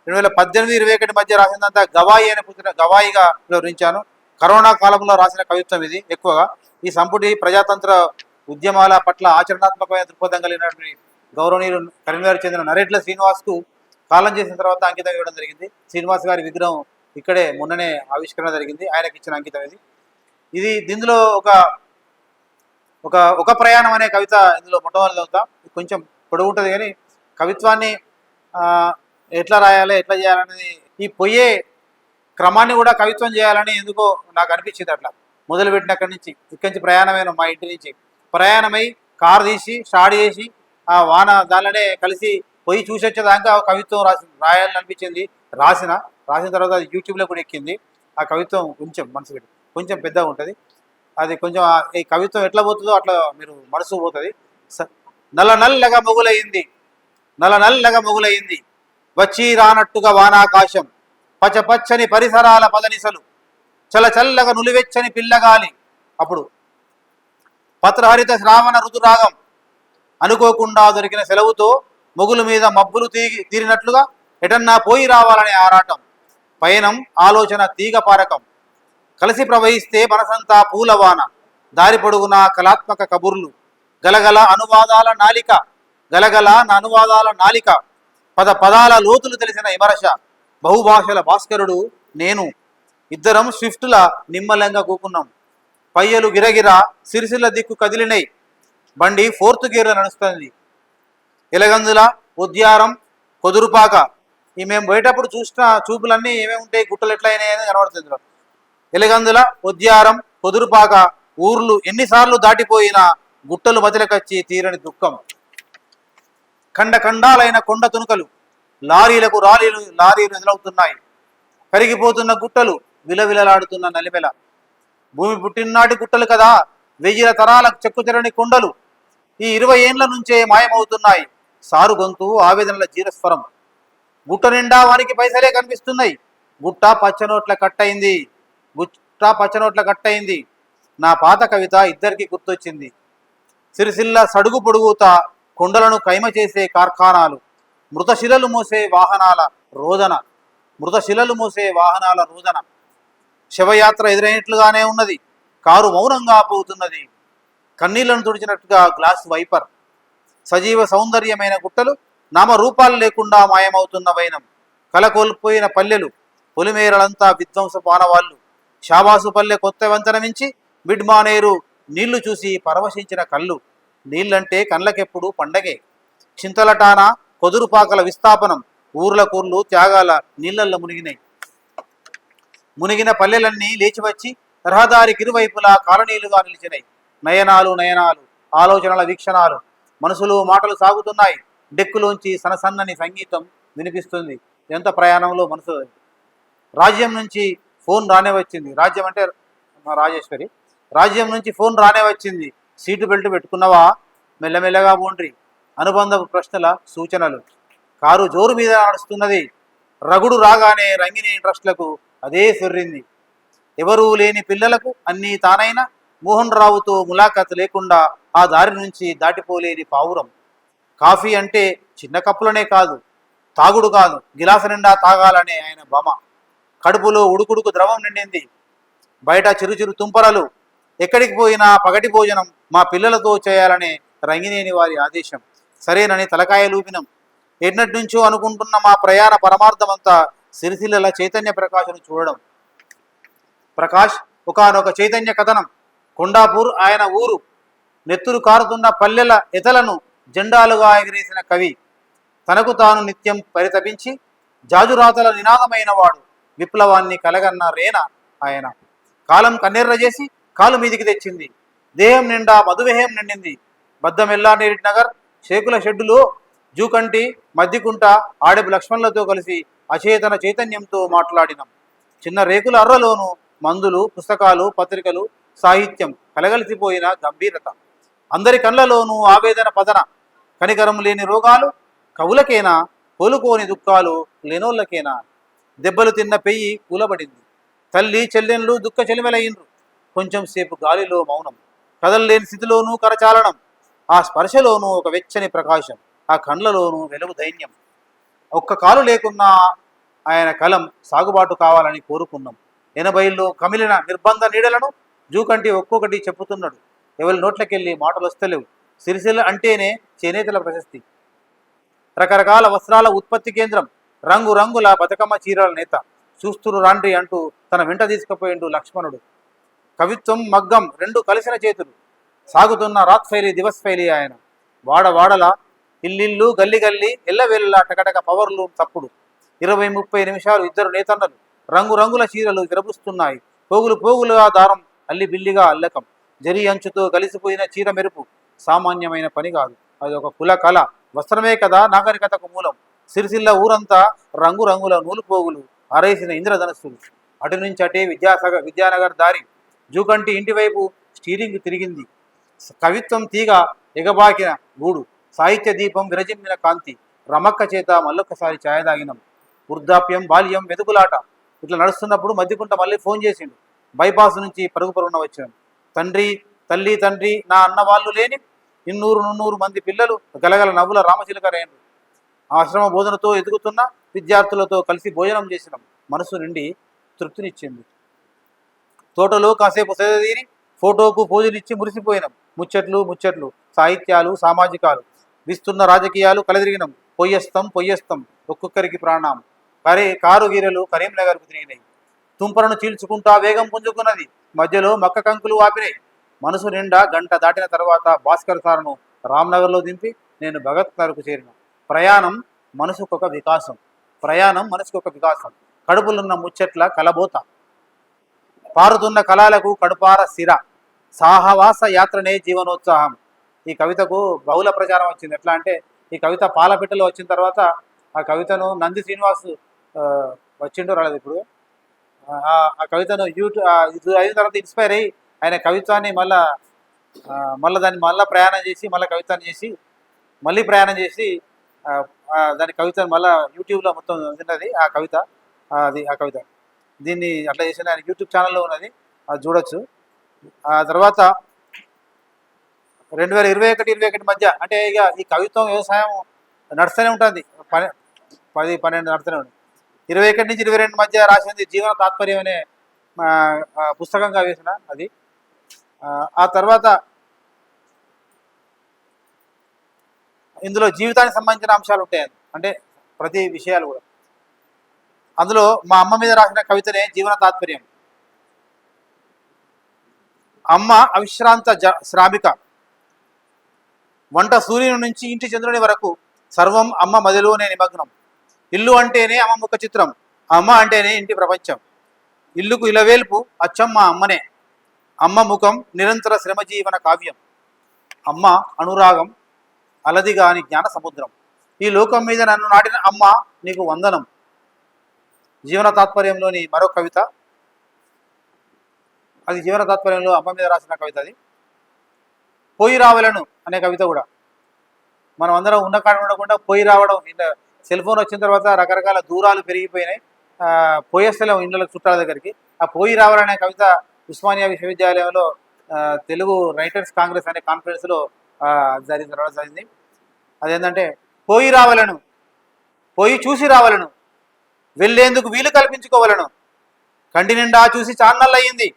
2018-21 మధ్య రాసిందంతా గవాయి అనే పుస్తకం, గవాయిగా వివరించాను. కరోనా కాలంలో రాసిన కవిత్వం ఇది ఎక్కువగా. ఈ సంపుటి ప్రజాతంత్ర ఉద్యమాల పట్ల ఆచరణాత్మకమైన దృక్పథం కలిగినటువంటి గౌరవనీయులు కరీంనగర్ చెందిన నరేట్ల శ్రీనివాస్కు కాలం చేసిన తర్వాత అంకితం ఇవ్వడం జరిగింది. శ్రీనివాస్ గారి విగ్రహం ఇక్కడే మొన్ననే ఆవిష్కరణ జరిగింది, ఆయనకి ఇచ్చిన అంకితం ఇది. ఇది దీనిలో ఒక ప్రయాణం అనే కవిత ఇందులో మొట్టమొదటి అవుతాం. కొంచెం పొడవు ఉంటుంది కానీ కవిత్వాన్ని ఎట్లా రాయాలి ఎట్లా చేయాలనేది, ఈ పొయ్యే క్రమాన్ని కూడా కవిత్వం చేయాలని ఎందుకో నాకు అనిపించింది. అట్లా మొదలుపెట్టినక్కడి నుంచి ఇక్కడి నుంచి ప్రయాణమైన మా ఇంటి నుంచి ప్రయాణమై కారు తీసి స్టార్ట్ చేసి ఆ వాన దానిలోనే కలిసి పోయి చూసి వచ్చేదాకా కవిత్వం రాయాలని అనిపించింది. రాసిన తర్వాత అది యూట్యూబ్లో కూడా ఎక్కింది. ఆ కవిత్వం కొంచెం మనసు పెట్టి కొంచెం పెద్దగా ఉంటుంది. అది కొంచెం ఈ కవిత్వం ఎట్లా పోతుందో అట్లా మీరు మనసు పోతుంది. నల్ల నల్లగా మొగులైంది వచ్చి రానట్టుగా వానాకాశం, పచ్చని పరిసరాల పదనిసలు, చల్లగా నులివెచ్చని పిల్లగాలి. అప్పుడు పత్రహరిత శ్రావణ ఋతురాగం, అనుకోకుండా దొరికిన సెలవుతో మొగుల మీద మబ్బులు తీరినట్లుగా ఎటన్నా పోయి రావాలనే ఆరాటం, పయనం ఆలోచన తీగ పారకం, కలిసి ప్రవహిస్తే మనసంతా పూలవాన, దారి పొడుగున కళాత్మక కబుర్లు, గలగల అనువాదాల నాలిక, పదాల లోతులు తెలిసిన ఇమరశ, బహుభాషల భాస్కరుడు నేను, ఇద్దరం స్విఫ్టుల నిమ్మలంగా కూకున్నాం, పయ్యలు గిరగిర సిరిసిల్ల దిక్కు కదిలినై, బండి 4th గేర్లో నడుస్తుంది. ఎలగందుల ఉద్యారం కొదురుపాక, ఈ మేము పోయేటప్పుడు చూసిన చూపులన్నీ ఏమేమి ఉంటాయి, గుట్టలు ఎట్లా అయినాయి అని కనబడుతుంది. ఎలగందుల ఉద్యారం కొదురుపాక, ఊర్లు ఎన్నిసార్లు దాటిపోయినా గుట్టలు మధ్యలకొచ్చి తీరని దుఃఖం, ఖండాలైన కొండ తునుకలు, లారీలు ఎదురవుతున్నాయి, కరిగిపోతున్న గుట్టలు, విలవిలలాడుతున్న నలిమెల, భూమి పుట్టినాటి గుట్టలు కదా, 1000 తరాలకు చెక్కుచెరని కొండలు, ఈ 20 ఏండ్ల నుంచే మాయమవుతున్నాయి, సారు గొంతు ఆవేదనల జీరస్వరం, గుట్ట నిండా వానికి పైసలే కనిపిస్తున్నాయి, గుట్ట పచ్చనోట్ల కట్టయింది, నా పాత కవిత ఇద్దరికి గుర్తొచ్చింది, సిరిసిల్ల సడుగు పొడుగుతా కొండలను కైమ చేసే కార్ఖానాలు, మృతశిలలు మోసే వాహనాల రోదన, శవయాత్ర ఎదురైనట్లుగానే ఉన్నది, కారు మౌనంగా పోతున్నది, కన్నీళ్లను తుడిచినట్టుగా గ్లాస్ వైపర్, సజీవ సౌందర్యమైన గుట్టలు నామరూపాలు లేకుండా మాయమవుతున్న వైనం, కలకోల్పోయిన పల్లెలు, పొలిమేరలంతా విధ్వంస పానవాళ్ళు, షాబాసు పల్లె కొత్త వంతెన మించి మిడ్మానేరు నీళ్లు చూసి పరవశించిన కళ్ళు, నీళ్ళంటే కళ్ళకెప్పుడు పండగే, చింతలటాన కొదురుపాకల విస్థాపనం, ఊర్ల కూర్లు త్యాగాల నీళ్లల్లో మునిగినాయి. మునిగిన పల్లెలన్నీ లేచి వచ్చి రహదారికి ఇరువైపులా కాలనీలుగా నిలిచినాయి. నయనాలు నయనాలు, ఆలోచనల వీక్షణాలు, మనసులు మాటలు సాగుతున్నాయి. డెక్కులోంచి సనసన్నని సంగీతం వినిపిస్తుంది. ఎంత ప్రయాణంలో మనసు. రాజ్యం నుంచి ఫోన్ రానే వచ్చింది. రాజ్యం అంటే మా రాజేశ్వరి. రాజ్యం నుంచి ఫోన్ రానే వచ్చింది. సీటు బెల్ట్ పెట్టుకున్నావా? మెల్లమెల్లగా పోండ్రి. అనుబంధ ప్రశ్నల సూచనలు. కారు జోరు మీద నడుస్తున్నది. రగుడు రాగానే రంగిని ట్రస్ట్లకు అదే సొర్రింది. ఎవరూ లేని పిల్లలకు అన్నీ తానైనా మోహన్ రావుతో ములాఖత్ లేకుండా ఆ దారి నుంచి దాటిపోలేని పావురం. కాఫీ అంటే చిన్న కప్పులనే కాదు, తాగుడు కాదు, గిలాసు నిండా తాగాలనే ఆయన భమ. కడుపులో ఉడుకుడుకు ద్రవం నిండింది. బయట చిరుచిరు తుంపరలు. ఎక్కడికి పోయినా పగటి భోజనం మా పిల్లలతో చేయాలనే రంగినేని వారి ఆదేశం. సరేనని తలకాయలూపినం. ఎన్నటి నుంచో అనుకుంటున్న మా ప్రయాణ పరమార్థమంతా సిరిసిల్లల చైతన్య ప్రకాశను చూడడం. ప్రకాష్ ఒకానొక చైతన్య కథనం. కొండాపూర్ ఆయన ఊరు. నెత్తురు కారుతున్న పల్లెల ఎతలను జెండాలుగా ఎగిరేసిన కవి. తనకు తాను నిత్యం పరితపించి జాజురాతల నినాదమైన వాడు. విప్లవాన్ని కలగన్న రేన ఆయన. కాలం కన్నెర్ర చేసి కాలు మీదికి తెచ్చింది. దేహం నిండా మధుమేహం నిండింది. బద్దమెల్లానేరి నగర్ షేకుల షెడ్డులో జూకంటి, మద్దికుంట, ఆడెపు లక్ష్మణులతో కలిసి అచేతన చైతన్యంతో మాట్లాడినాం. చిన్న రేకుల అర్రలోనూ మందులు, పుస్తకాలు, పత్రికలు, సాహిత్యం కలగలిసిపోయిన గంభీరత. అందరి కళ్ళలోనూ ఆవేదన పదన. కనికరం లేని రోగాలు కవులకేనా? కోలుకోని దుఃఖాలు లేనోళ్ళకేనా? దెబ్బలు తిన్న పెయ్యి కూలబడింది. తల్లి చెల్లెళ్ళు దుఃఖ చెలిమెలయ్యిండ్రు. కొంచెం సేపు గాలిలో మౌనం. కదల్లేని స్థితిలోనూ కరచాలనం. ఆ స్పర్శలోనూ ఒక వెచ్చని ప్రకాశం. ఆ కండ్లలోనూ వెలుగు దైన్యం. ఒక్క కాలు లేకున్నా ఆయన కలం సాగుబాటు కావాలని కోరుకున్నాం. 80లో కమిలిన నిర్బంధ నీడలను జూకంటి ఒక్కొక్కటి చెప్పుతున్నాడు. ఎవరి నోట్లకెళ్ళి మాటలు వస్తలేవు. సిరిసిల్ల అంటేనే చేనేతల ప్రశస్తి. రకరకాల వస్త్రాల ఉత్పత్తి కేంద్రం. రంగు రంగుల బతుకమ్మ చీరల నేత. చూస్తురు రాండ్రి అంటూ తన వెంట తీసుకుపోయిండు లక్ష్మణుడు. కవిత్వం, మగ్గం రెండు కలిసిన చేతులు. సాగుతున్న రాత్ఫైలి దివస్ఫైలి ఆయన. వాడవాడల, ఇల్లిల్లు, గల్లి గల్లి, ఎల్లవెల్లా టకటక పవర్లు తప్పుడు. 20-30 నిమిషాలు ఇద్దరు నేతన్నలు. రంగురంగుల చీరలు విరబుస్తున్నాయి. పోగులు పోగులుగా దారం అల్లి బిల్లిగా అల్లకం. జరి అంచుతో కలిసిపోయిన చీర మెరుపు సామాన్యమైన పని కాదు. అది ఒక కుల కళ. వస్త్రమే కదా నాగరికతకు మూలం. సిరిసిల్ల ఊరంతా రంగురంగుల నూలు పోగులు ఆరేసిన ఇంద్రధనస్సులు. అటు నుంచి అటే విద్యానగర్ దారి. జూకంటి ఇంటివైపు స్టీరింగ్ తిరిగింది. కవిత్వం తీగ ఎగబాకిన గూడు. సాహిత్య దీపం విరజిమ్మిన కాంతి. రమక్క చేత మళ్ళొక్కసారి ఛాయ తాగినం. వృద్ధాప్యం, బాల్యం, వెతుకులాట. ఇట్లా నడుస్తున్నప్పుడు మధ్యకుంట మళ్ళీ ఫోన్ చేసిండు. బైపాస్ నుంచి పరుగు పరుగున వచ్చాను. తల్లి తండ్రి నా అన్న వాళ్ళు లేని 200 మంది పిల్లలు గలగల నవ్వుల రామచిలకరైనరు. ఆశ్రమ బోధనతో ఎదుగుతున్న విద్యార్థులతో కలిసి భోజనం చేసినాం. మనసు నిండి తృప్తినిచ్చింది. తోటలో కాసేపు సేదతీరి ఫోటోకు పోజులిచ్చి మురిసిపోయినాం. ముచ్చట్లు, సాహిత్యాలు, సామాజికాలు, విస్తున్న రాజకీయాలు కలదిరిగినాం. పొయ్యస్తం ఒక్కొక్కరికి ప్రాణం. కారు గీరెలు కరీంనగర్కు తిరిగినాయి. తుంపరను చీల్చుకుంటా వేగం పుంజుకున్నది. మధ్యలో మక్క కంకులు వాపినాయి. మనసు నిండా గంట దాటిన తర్వాత భాస్కర్ సార్ను రామ్నగర్లో దింపి నేను భగత్ నగర్కు చేరిన. ప్రయాణం మనసుకొక వికాసం. కడుపులున్న ముచ్చట్ల కలబోత. పారుతున్న కళాలకు కడుపార సిర. సాహవాస యాత్రనే జీవనోత్సాహం. ఈ కవితకు బహుళ ప్రచారం వచ్చింది. ఎట్లా అంటే ఈ కవిత పాలపిట్టలో వచ్చిన తర్వాత ఆ కవితను నంది శ్రీనివాస్ వచ్చిండో రాలేదు ఇప్పుడు. ఆ కవితను ఇది అయిన తర్వాత ఇన్స్పైర్ అయ్యి ఆయన కవిత్వాన్ని మళ్ళీ దాన్ని ప్రయాణం చేసి మళ్ళీ ప్రయాణం చేసి దాని కవితను మళ్ళీ యూట్యూబ్లో మొత్తం ఉన్నది ఆ కవిత. దీన్ని అట్లా చేసిన ఆయన యూట్యూబ్ ఛానల్లో ఉన్నది, అది చూడొచ్చు. ఆ తర్వాత 2021 మధ్య అంటే ఇక ఈ కవిత్వం వ్యవసాయం నడుస్తూనే ఉంటుంది. 10-12 నడుస్తూనే ఉంటుంది. 21 నుంచి 22 మధ్య రాసింది జీవన తాత్పర్యం అనే పుస్తకంగా వేసిన అది. ఆ తర్వాత ఇందులో జీవితానికి సంబంధించిన అంశాలు ఉంటాయి. అంటే ప్రతి విషయాలు కూడా. అందులో మా అమ్మ మీద రాసిన కవితనే జీవన తాత్పర్యం. అమ్మ అవిశ్రాంత శ్రామిక. వంట సూర్యుని నుంచి ఇంటి చంద్రుని వరకు సర్వం అమ్మ మదిలోనే నిమగ్నం. ఇల్లు అంటేనే అమ్మ ముఖ చిత్రం. అమ్మ అంటేనే ఇంటి ప్రపంచం. ఇల్లుకు ఇలవేల్పు అచ్చమ్మ అమ్మనే. అమ్మ ముఖం నిరంతర శ్రమజీవన కావ్యం. అమ్మ అనురాగం అలదిగాని జ్ఞాన సముద్రం. ఈ లోకం మీద నన్ను నాటిన అమ్మ నీకు వందనం. జీవన తాత్పర్యంలోని మరో కవిత. అది జీవన తాత్పర్యంలో అమ్మ మీద రాసిన కవిత. అది పోయి రావలను అనే కవిత కూడా. మనం అందరం ఉన్న కాడ ఉండకుండా పోయి రావడం. సెల్ ఫోన్ వచ్చిన తర్వాత రకరకాల దూరాలు పెరిగిపోయినాయి. పోయేస్తలేం ఇళ్ళకి చుట్టాల దగ్గరికి. ఆ పోయి రావాలనే కవిత ఉస్మానియా విశ్వవిద్యాలయంలో తెలుగు రైటర్స్ కాంగ్రెస్ అనే కాన్ఫరెన్స్లో జరిగింది. అదేంటంటే పోయి రావలను, పోయి చూసి రావలను, వెళ్ళేందుకు వీలు కల్పించుకోవలను. కంటి నిండా చూసి చాన్నళ్ళయింది,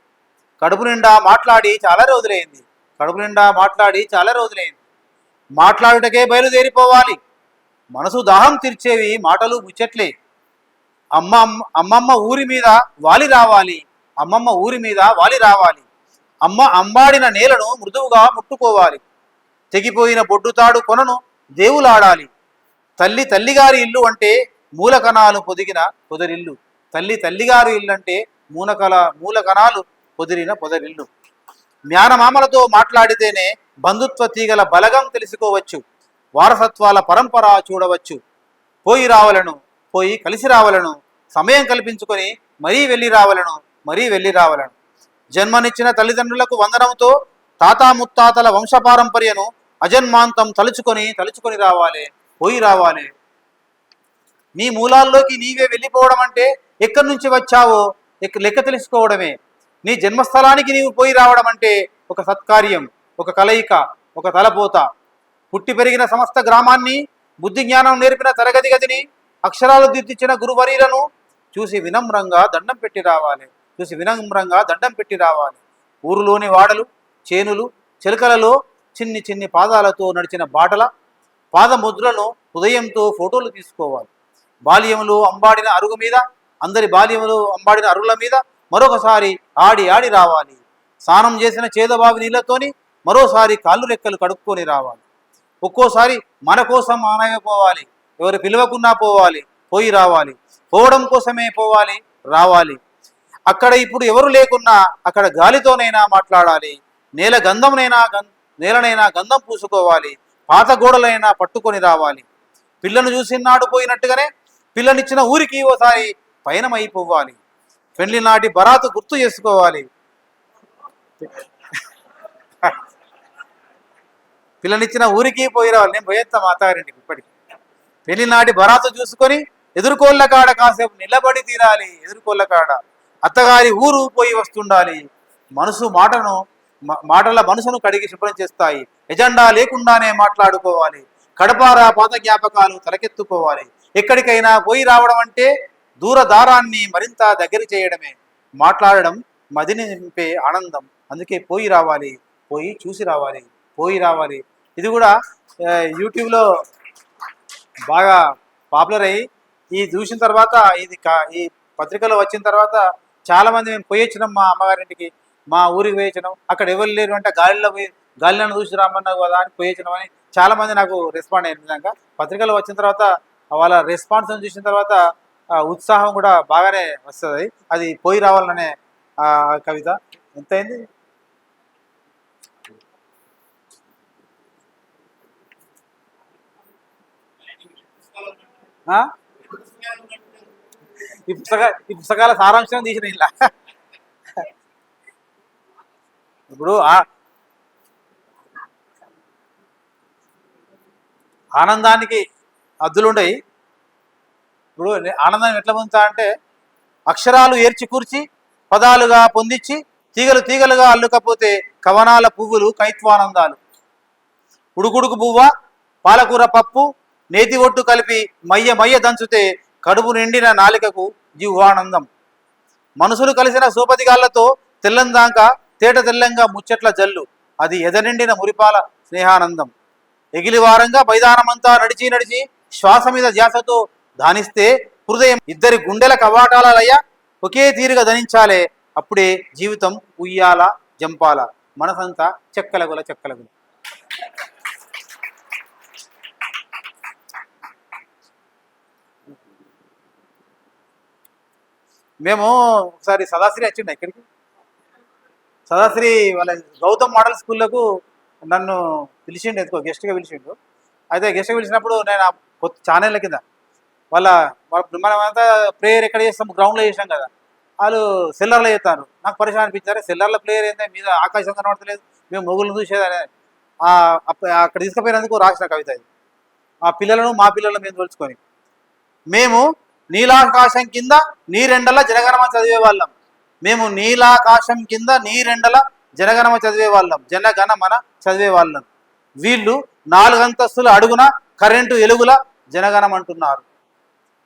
కడుపు నిండా మాట్లాడి చాలా రోజులైంది. కడుపు నిండా మాట్లాడి చాలా రోజులైంది. మాట్లాడుటకే బయలుదేరిపోవాలి, మనసు దాహం తీర్చేవి మాటలు ముచ్చట్లే. అమ్మమ్మ ఊరి మీద వాలి రావాలి, అమ్మమ్మ ఊరి మీద వాలి రావాలి. అమ్మ అంబాడిన నేలను మృదువుగా ముట్టుకోవాలి. తెగిపోయిన బొడ్డుతాడు కొనను దేవులాడాలి. తల్లి తల్లిగారి ఇల్లు అంటే మూలకణాలు పొదిగిన పొదరిల్లు. తల్లిగారి ఇల్లు అంటే మూలకణాలు పొదిరిన పొదరిల్లు. జ్ఞానమామలతో మాట్లాడితేనే బంధుత్వ తీగల బలగం తెలుసుకోవచ్చు, వారసత్వాల పరంపర చూడవచ్చు. పోయి రావలను, పోయి కలిసి రావలను, సమయం కల్పించుకొని మరీ వెళ్ళి రావలను. జన్మనిచ్చిన తల్లిదండ్రులకు వందనంతో తాతా ముత్తాతల వంశపారంపర్యను అజన్మాంతం తలుచుకొని రావాలి, పోయి రావాలి. నీ మూలాల్లోకి నీవే వెళ్ళిపోవడం అంటే ఎక్కడి నుంచి వచ్చావో లెక్క తెలుసుకోవడమే. నీ జన్మస్థలానికి నీవు పోయి రావడం అంటే ఒక సత్కార్యం, ఒక కలయిక, ఒక తలపోత. పుట్టి పెరిగిన సమస్త గ్రామాన్ని, బుద్ధి జ్ఞానం నేర్పిన తరగతి గదిని, అక్షరాలు దిద్దించిన గురువరీలను చూసి వినమ్రంగా దండం పెట్టి రావాలి. ఊరులోని వాడలు, చేనులు, చిలకలలో చిన్ని చిన్ని పాదాలతో నడిచిన బాటల పాదముద్రలను హృదయంతో ఫోటోలు తీసుకోవాలి. బాల్యంలో అంబాడిన అరుగు మీద, అందరి బాల్యంలో అంబాడిన అరుగుల మీద మరొకసారి ఆడి రావాలి. స్నానం చేసిన చేదబావి నీళ్లతోని మరోసారి కాళ్ళు రెక్కలు కడుక్కొని రావాలి. ఒక్కోసారి మన కోసం మానవే పోవాలి, ఎవరు పిలవకున్నా పోవాలి, పోయి రావాలి. పోవడం కోసమే పోవాలి, రావాలి. అక్కడ ఇప్పుడు ఎవరు లేకున్నా అక్కడ గాలితోనైనా మాట్లాడాలి. నేలనైనా గంధం పూసుకోవాలి. పాత గోడలైనా పట్టుకొని రావాలి. పిల్లను చూసినాడు పోయినట్టుగానే పిల్లనిచ్చిన ఊరికి ఓసారి పయనమైపోవాలి. పెళ్లి నాటి బరాతు గుర్తు చేసుకోవాలి. పిల్లనిచ్చిన ఊరికి పోయి రావాలి. నేను పోయేస్తా మా అత్తగారింటికి ఇప్పటికి. పెళ్లి నాటి బరాతు చూసుకొని ఎదుర్కోళ్ళ కాడ కాసేపు నిలబడి తీరాలి. ఎదుర్కోళ్ళ కాడ అత్తగారి ఊరు పోయి వస్తుండాలి. మాటల మనసును కడిగి శుభ్రం చేస్తాయి. ఎజెండా లేకుండానే మాట్లాడుకోవాలి. కడపారా పాత జ్ఞాపకాలు తలకెత్తుకోవాలి. ఎక్కడికైనా పోయి రావడం అంటే దూరదారాన్ని మరింత దగ్గర చేయడమే. మాట్లాడడం మదిని నింపే ఆనందం. అందుకే పోయి రావాలి, పోయి చూసి రావాలి. ఇది కూడా యూట్యూబ్లో బాగా పాపులర్ అయ్యి ఈ చూసిన తర్వాత ఈ పత్రికలో వచ్చిన తర్వాత చాలామంది మేము పోయొచ్చినాం మా అమ్మగారింటికి, మా ఊరికి పోయొచ్చినాం. అక్కడ ఎవరు లేరు అంటే గాలిలను చూసి రామన్నావు కదా అని పోయొచ్చినాం అని చాలామంది నాకు రెస్పాండ్ అయ్యారు. నిజంగా పత్రికలో వచ్చిన తర్వాత వాళ్ళ రెస్పాన్స్ చూసిన తర్వాత ఉత్సాహం కూడా బాగానే వస్తుంది. అది పోయి రావాలనే కవిత. ఎంతైంది? ఈ పుస్తకాల సారాంశం తీసిన ఇలా. ఇప్పుడు ఆనందానికి అద్దులుండయి. ఇప్పుడు ఆనందాన్ని ఎట్లా పొందుతా అంటే అక్షరాలు ఏర్చి కూర్చి పదాలుగా పొందించి తీగలుగా అల్లుకపోతే కవనాల పువ్వులు కైత్వానందాలు. ఉడుకుడుకు బువ్వ పాలకూర పప్పు నేతి ఒట్టు కలిపి మయ్య దంచుతే కడుపు నిండిన నాలికకు జిహ్వానందం. మనసులు కలిసిన సోపతిగాళ్లతో తెల్లందాక తేట తెల్లంగా ముచ్చట్ల జల్లు, అది ఎదనిండిన మురిపాల స్నేహానందం. ఎగిలివారంగా మైదానమంతా నడిచి శ్వాస మీద ధ్యాసతో ధానిస్తే హృదయం ఇద్దరి గుండెల కవాటాలయ ఒకే తీరుగా ధనించాలే. అప్పుడే జీవితం ఉయ్యాల జంపాల, మనసంతా చెక్కలగుల. మేము ఒకసారి సదాశ్రీ వచ్చిండ ఇక్కడికి. సదాశ్రీ వాళ్ళ గౌతమ్ మోడల్ స్కూల్లకు నన్ను పిలిచిండు, ఎందుకో గెస్ట్గా పిలిచిండు. అయితే గెస్ట్గా పిలిచినప్పుడు నేను కొత్త ఛానళ్ళ కింద వాళ్ళ మనమంతా ప్రేయర్ ఎక్కడ చేస్తాం, గ్రౌండ్లో చేసాం కదా, వాళ్ళు సెల్లర్లో చేస్తారు. నాకు పరిచయం అనిపించారు, సెల్లర్ల ప్లేయర్ ఏంటంటే మీద ఆకాశం కనబడతలేదు, మేము మొగులు చూసేదని అక్కడ తీసుకుపోయినందుకు రాసిన కవిత ఇది. ఆ పిల్లలను మా పిల్లలను మేము తోలుచుకొని, మేము నీలాకాశం కింద నీరెండల జనగణమ చదివే వాళ్ళం. మేము నీలాకాశం కింద నీరెండల జనగణమ చదివే వాళ్ళం, జనగణమన చదివే వాళ్ళం. వీళ్ళు 4 అంతస్తుల అడుగున కరెంటు ఎలుగుల జనగణం అంటున్నారు.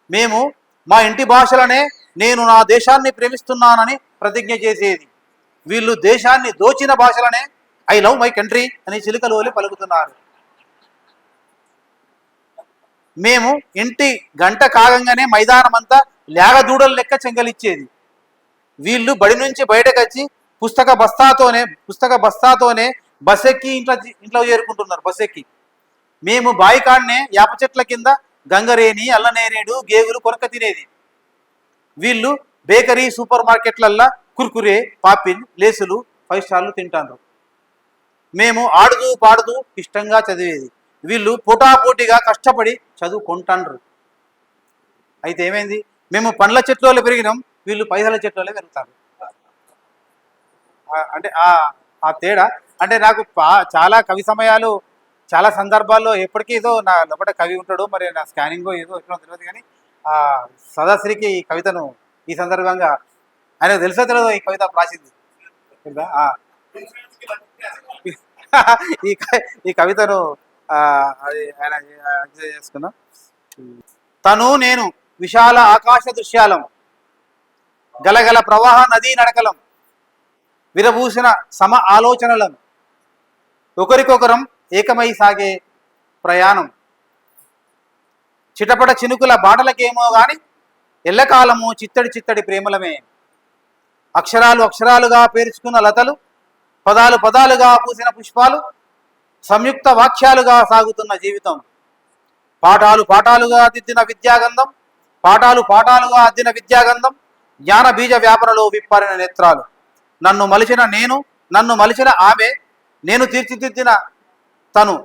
మేము మా ఇంటి భాషలనే నేను నా దేశాన్ని ప్రేమిస్తున్నానని ప్రతిజ్ఞ చేసేది. వీళ్ళు దేశాన్ని దోచిన భాషలనే ఐ లవ్ మై కంట్రీ అని చిలుకలోలి పలుకుతున్నారు. మేము ఇంటి గంట కాగంగానే మైదానం అంతా లేగదూడల లెక్క చెంగలిచ్చేది. వీళ్ళు బడి నుంచి బయటకు వచ్చి పుస్తక బస్తాతోనే బస్ ఎక్కి ఇంట్లో చేరుకుంటున్నారు, బస్ ఎక్కి. మేము బాయికాడనే యాప చెట్ల కింద గంగరేణి, అల్లనేరేడు, గేగులు కొరక తినేది. వీళ్ళు బేకరీ, సూపర్ మార్కెట్లల్లా కుర్కురే, పాపిన్, లేసులు, 5 స్టార్లు తింటారు. మేము ఆడుతూ పాడుతూ ఇష్టంగా చదివేది. వీళ్ళు పోటాపోటీగా కష్టపడి చదువుకుంటాండ్రు. అయితే ఏమైంది, మేము పండ్ల చెట్లలో పెరిగినాం, వీళ్ళు పైసల చెట్లలో పెరుగుతారు. అంటే ఆ తేడా అంటే నాకు చాలా కవి సమయాలు, చాలా సందర్భాల్లో ఎప్పటికీ ఏదో నా లోపల కవి ఉంటాడు, మరి నా స్కానింగ్ ఏదో ఎక్కడో తెలియదు. కానీ ఆ సదాశ్రీకి ఈ కవితను ఈ సందర్భంగా ఆయనకు తెలుసో తెలియదు ఈ కవిత రాసింది. ఈ కవితను అది ఆయన చేసుకున్నాం. తను నేను విశాల ఆకాశ దృశ్యాలం, గలగల ప్రవాహ నదీ నడకలం, విరబూసిన సమ ఆలోచనలం, ఒకరికొకరం ఏకమై సాగే ప్రయాణం, చిటపట చినుకుల బాటలకేమో గాని ఎల్లకాలము చిత్తడి చిత్తడి ప్రేమలమే, అక్షరాలు అక్షరాలుగా పేర్చుకున్న లతలు, పదాలు పదాలుగా పూసిన పుష్పాలు, సంయుక్త వాక్యాలుగా సాగుతున్న జీవితం, పాఠాలు పాఠాలుగా అద్దిన విద్యాగంధం, పాఠాలు పాఠాలుగా అద్దిన విద్యాగంధం, జ్ఞాన బీజ వ్యాపనలో విప్పారిన నేత్రాలు, నన్ను మలిచిన నేను, నన్ను మలిచిన ఆమె, నేను తీర్చిదిద్దిన తను,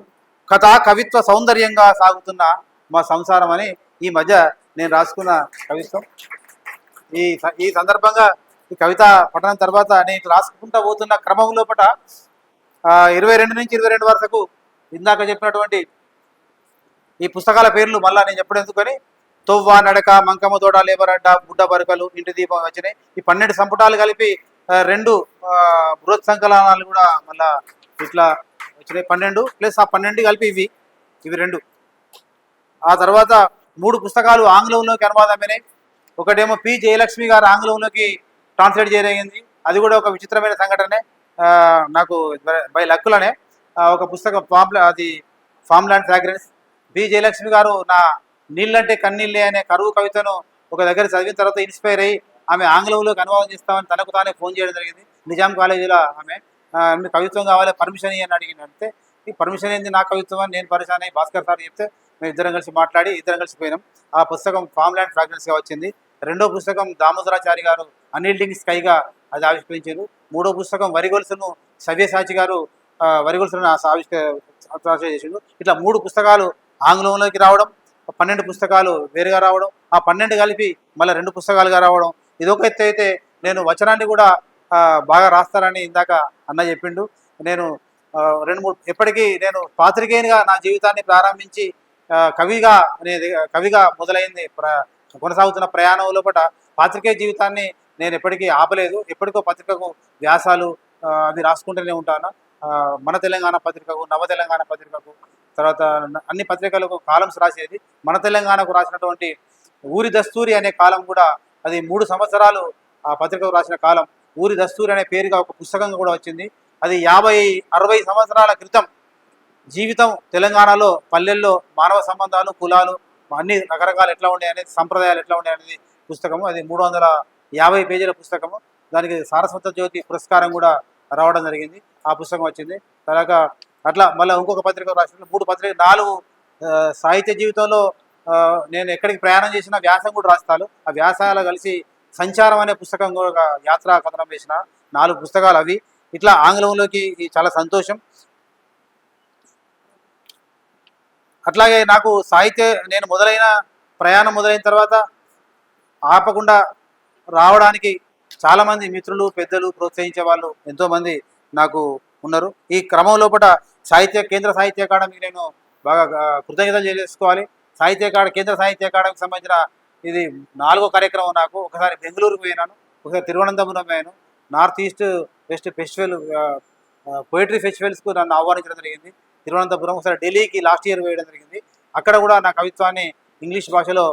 కథ కవిత్వ సౌందర్యంగా సాగుతున్న మా సంసారం అని ఈ మధ్య నేను రాసుకున్న కవిత్వం. ఈ సందర్భంగా ఈ కవిత పఠనం తర్వాత నేను రాసుకుంటూ పోతున్న క్రమం లోపల 22 నుంచి 22 వరకు ఇందాక చెప్పినటువంటి ఈ పుస్తకాల పేర్లు మళ్ళీ నేను చెప్పడం ఎందుకని, తొవ్వ, నడక, మంకమ్మ తోట, లేబరడ్డ, గుడ్డ బరకలు, ఇంటి దీపం వచ్చినాయి. ఈ 12 సంపుటాలు కలిపి 2 బృహత్ సంకలనాలు కూడా మళ్ళా ఇట్లా వచ్చినాయి. 12 ప్లస్ ఆ 12 కలిపి ఇవి 2. ఆ తర్వాత 3 పుస్తకాలు ఆంగ్లంలోకి అనువాదమైనాయి. ఒకటేమో పి జయలక్ష్మి గారు ఆంగ్లంలోకి ట్రాన్స్లేట్ చేయగలిగింది. అది కూడా ఒక విచిత్రమైన సంఘటనే. నాకు బై లక్కులనే ఒక పుస్తకం farm land fragrance, B Jayalakshmi గారు నా నీళ్ళంటే కన్నీళ్ళే అనే కరువు కవితను ఒక దగ్గర చదివిన తర్వాత ఇన్స్పైర్ అయ్యి ఆమె ఆంగ్లంలోకి అనువాదం చేస్తామని తనకు తానే ఫోన్ చేయడం జరిగింది. నిజాం కాలేజీలో ఆమె కవిత్వం కావాలి పర్మిషన్ అని అడిగింది. అంటే ఈ పర్మిషన్ ఏంది, నా కవిత్వం అని నేను పరిచయం అయ్యి భాస్కర్ సార్ చెప్తే మేము ఇద్దరం కలిసి మాట్లాడి కలిసిపోయినాం. ఆ పుస్తకం ఫామ్ ల్యాండ్ ఫ్రాగ్రెన్స్గా వచ్చింది. 2వ పుస్తకం దామోదరాచారి గారు అన్ఈల్డింగ్ స్కైగా అది ఆవిష్కరించారు. 3వ పుస్తకం వరిగొలుసును సవ్యసాచి గారు వరిగొలుసును చేసిండు. ఇట్లా 3 పుస్తకాలు ఆంగ్లంలోకి రావడం, 12 పుస్తకాలు వేరుగా రావడం, ఆ 12 కలిపి మళ్ళీ 2 పుస్తకాలుగా రావడం. ఇదొక ఎత్తు అయితే నేను వచనాన్ని కూడా బాగా రాస్తానని ఇందాక అన్న చెప్పిండు. నేను 2-3 ఎప్పటికీ నేను పాత్రికేయునిగా నా జీవితాన్ని ప్రారంభించి కవిగా మొదలైంది కొనసాగుతున్న ప్రయాణం లోపల పాత్రికేయ జీవితాన్ని నేను ఎప్పటికీ ఆపలేదు. ఎప్పటికో పత్రికకు వ్యాసాలు అవి రాసుకుంటూనే ఉంటాను. మన తెలంగాణ పత్రికకు, నవ తెలంగాణ పత్రికకు, తర్వాత అన్ని పత్రికలకు కాలమ్స్ రాసేది. మన తెలంగాణకు రాసినటువంటి ఊరి దస్తూరి అనే కాలం కూడా అది 3 సంవత్సరాలు ఆ పత్రికకు రాసిన కాలం. ఊరి దస్తూరి అనే పేరుగా ఒక పుస్తకంగా కూడా వచ్చింది. అది 50-60 సంవత్సరాల క్రితం జీవితం తెలంగాణలో పల్లెల్లో మానవ సంబంధాలు, కులాలు, అన్ని రకరకాలు ఎట్లా ఉండే అనేది, సంప్రదాయాలు ఎట్లా ఉండే అనేది పుస్తకము. అది 350 పేజీల పుస్తకము. దానికి సారస్వత జ్యోతి పురస్కారం కూడా రావడం జరిగింది. ఆ పుస్తకం వచ్చింది. తర్వాత అట్లా మళ్ళీ ఇంకొక పత్రిక రాసిన 3 పత్రిక 4 సాహిత్య జీవితంలో నేను ఎక్కడికి ప్రయాణం చేసినా వ్యాసం కూడా రాస్తాను. ఆ వ్యాసాలు కలిసి సంచారం అనే పుస్తకం కూడా ఒక యాత్రా కథనం వేసిన 4 పుస్తకాలు అవి. ఇట్లా ఆంగ్లంలోకి చాలా సంతోషం. అట్లాగే నాకు నేను ప్రయాణం మొదలైన తర్వాత ఆపకుండా రావడానికి చాలామంది మిత్రులు పెద్దలు ప్రోత్సహించే వాళ్ళు ఎంతోమంది నాకు ఉన్నారు. ఈ క్రమం లోపల కేంద్ర సాహిత్య అకాడమీకి నేను బాగా కృతజ్ఞతలు చేసుకోవాలి. కేంద్ర సాహిత్య అకాడమీకి సంబంధించిన ఇది 4వ కార్యక్రమం. నాకు ఒకసారి బెంగళూరుకు పోయినాను, ఒకసారి తిరువనంతపురం పోయాను. North east west festival poetry ఫెస్టివల్స్కు నన్ను ఆహ్వానించడం జరిగింది తిరువనంతపురం. ఒకసారి ఢిల్లీకి లాస్ట్ ఇయర్ వేయడం జరిగింది. అక్కడ కూడా నా కవిత్వాన్ని ఇంగ్లీష్ భాషలో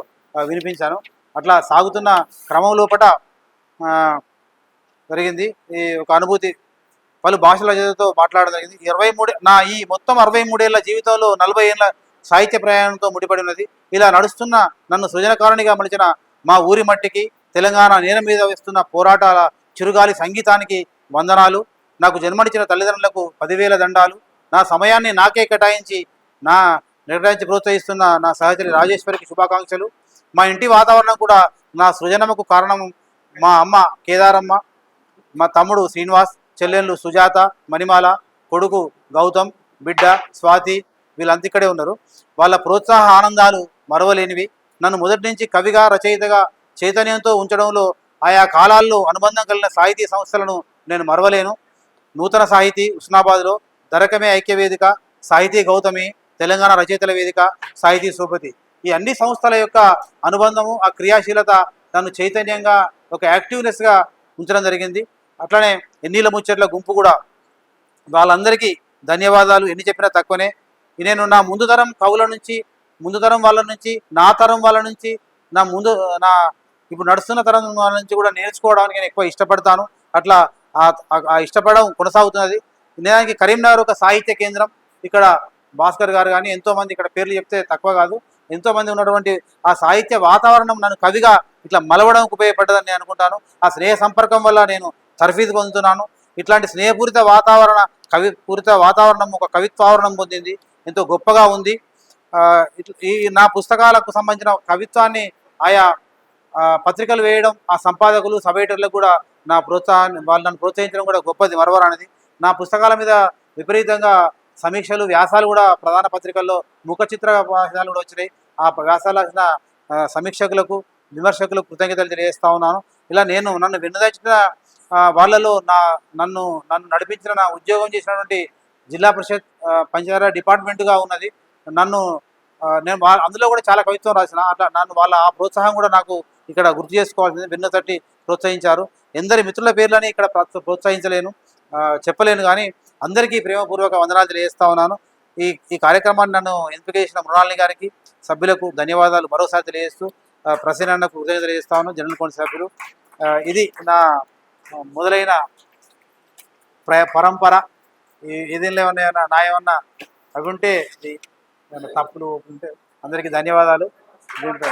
వినిపించాను. అట్లా సాగుతున్న క్రమం లోపల జరిగింది ఈ ఒక అనుభూతి. పలు భాషల జతతో మాట్లాడడం జరిగింది. ఈ మొత్తం 63 ఏళ్ల జీవితంలో 40 ఏళ్ల సాహిత్య ప్రయాణంతో ముడిపడి ఉన్నది. ఇలా నడుస్తున్న నన్ను సృజనకారునిగా మలిచిన మా ఊరి మట్టికి, తెలంగాణ నేల మీద వేస్తున్న పోరాటాల చిరుగాలి సంగీతానికి వందనాలు. నాకు జన్మనిచ్చిన తల్లిదండ్రులకు 10,000 దండాలు. నా సమయాన్ని నాకే కేటాయించి ప్రోత్సహిస్తున్న నా సహచరి రాజేశ్వరికి శుభాకాంక్షలు. మా ఇంటి వాతావరణం కూడా నా సృజనముకు కారణం. మా అమ్మ కేదారమ్మ, మా తమ్ముడు శ్రీనివాస్, చెల్లెళ్ళు సుజాత, మణిమాల, కొడుకు గౌతమ్, బిడ్డ స్వాతి, వీళ్ళంతా ఇక్కడే ఉన్నారు. వాళ్ళ ప్రోత్సాహ ఆనందాలు మరవలేనివి. నన్ను మొదటి నుంచి కవిగా రచయితగా చైతన్యంతో ఉంచడంలో ఆయా కాలాల్లో అనుబంధం కలిగిన సాహితీ సంస్థలను నేను మరవలేను. నూతన సాహితీ ఉస్నాబాద్లో, దరకమే ఐక్యవేదిక, సాహితీ గౌతమి, తెలంగాణ రచయితల వేదిక, సాహితీ సోపతి, ఈ అన్ని సంస్థల యొక్క అనుబంధము, ఆ క్రియాశీలత నన్ను చైతన్యంగా ఒక యాక్టివ్నెస్గా ఉంచడం జరిగింది. అట్లనే ఎన్నీళ్ళ ముచ్చట్ల గుంపు కూడా, వాళ్ళందరికీ ధన్యవాదాలు. ఎన్ని చెప్పినా తక్కువనే. నేను నా ముందు తరం కవుల నుంచి, ముందు తరం వాళ్ళ నుంచి, నా తరం వాళ్ళ నుంచి, నా ఇప్పుడు నడుస్తున్న తరం వాళ్ళ నుంచి కూడా నేర్చుకోవడానికి నేను ఎక్కువ ఇష్టపడతాను. అట్లా ఆ ఇష్టపడడం కొనసాగుతున్నది. నిజానికి కరీంనగర్ ఒక సాహిత్య కేంద్రం. ఇక్కడ భాస్కర్ గారు కానీ ఎంతోమంది, ఇక్కడ పేర్లు చెప్తే తక్కువ కాదు, ఎంతోమంది ఉన్నటువంటి ఆ సాహిత్య వాతావరణం నన్ను కవిగా ఇట్లా మలవడానికి ఉపయోగపడ్డదని నేను అనుకుంటాను. ఆ స్నేహ సంపర్కం వల్ల నేను తర్ఫీదు పొందుతున్నాను. ఇట్లాంటి స్నేహపూరిత వాతావరణం ఒక కవిత్వావరణం పొందింది, ఎంతో గొప్పగా ఉంది. ఈ నా పుస్తకాలకు సంబంధించిన కవిత్వాన్ని ఆయా పత్రికలు వేయడం, ఆ సంపాదకులు సబ్ ఎడిటర్లకు కూడా వాళ్ళు నన్ను ప్రోత్సహించడం కూడా గొప్పది, మరవరానిది. నా పుస్తకాల మీద విపరీతంగా సమీక్షలు, వ్యాసాలు కూడా ప్రధాన పత్రికల్లో ముఖ చిత్ర వ్యాసాలు కూడా వచ్చినాయి. ఆ వ్యాసాలు రాసిన సమీక్షకులకు, విమర్శకులకు కృతజ్ఞతలు తెలియజేస్తా ఉన్నాను. ఇలా నన్ను విన్నదించిన వాళ్ళలో నన్ను నడిపించిన, నా ఉద్యోగం చేసినటువంటి జిల్లా పరిషత్ పంచాయతీ డిపార్ట్మెంట్గా ఉన్నది. నేను అందులో కూడా చాలా కవిత్వం రాసిన. అట్లా వాళ్ళ ఆ ప్రోత్సాహం కూడా నాకు ఇక్కడ గుర్తు చేసుకోవాల్సింది. వెన్ను తట్టి ప్రోత్సహించారు. ఎందరి మిత్రుల పేర్లని ఇక్కడ ప్రోత్సహించలేను, చెప్పలేను, కానీ అందరికీ ప్రేమపూర్వక వందనాలు తెలియజేస్తా ఉన్నాను. ఈ కార్యక్రమాన్ని నన్ను ఎంపిక చేసిన మృణాలిని గారికి, సభ్యులకు ధన్యవాదాలు మరోసారి తెలియజేస్తూ ప్రసన్నకు కృతజ్ఞతలు తెలియజేస్తా ఉన్నాను. జనరల్ కౌన్సిల్ సభ్యులు, ఇది నా మొదలైన పరంపర. ఏదేం ఏమన్నా నా ఏమన్నా అవి ఉంటే, తప్పులు ఉంటే అందరికీ ధన్యవాదాలు. దీంట్లో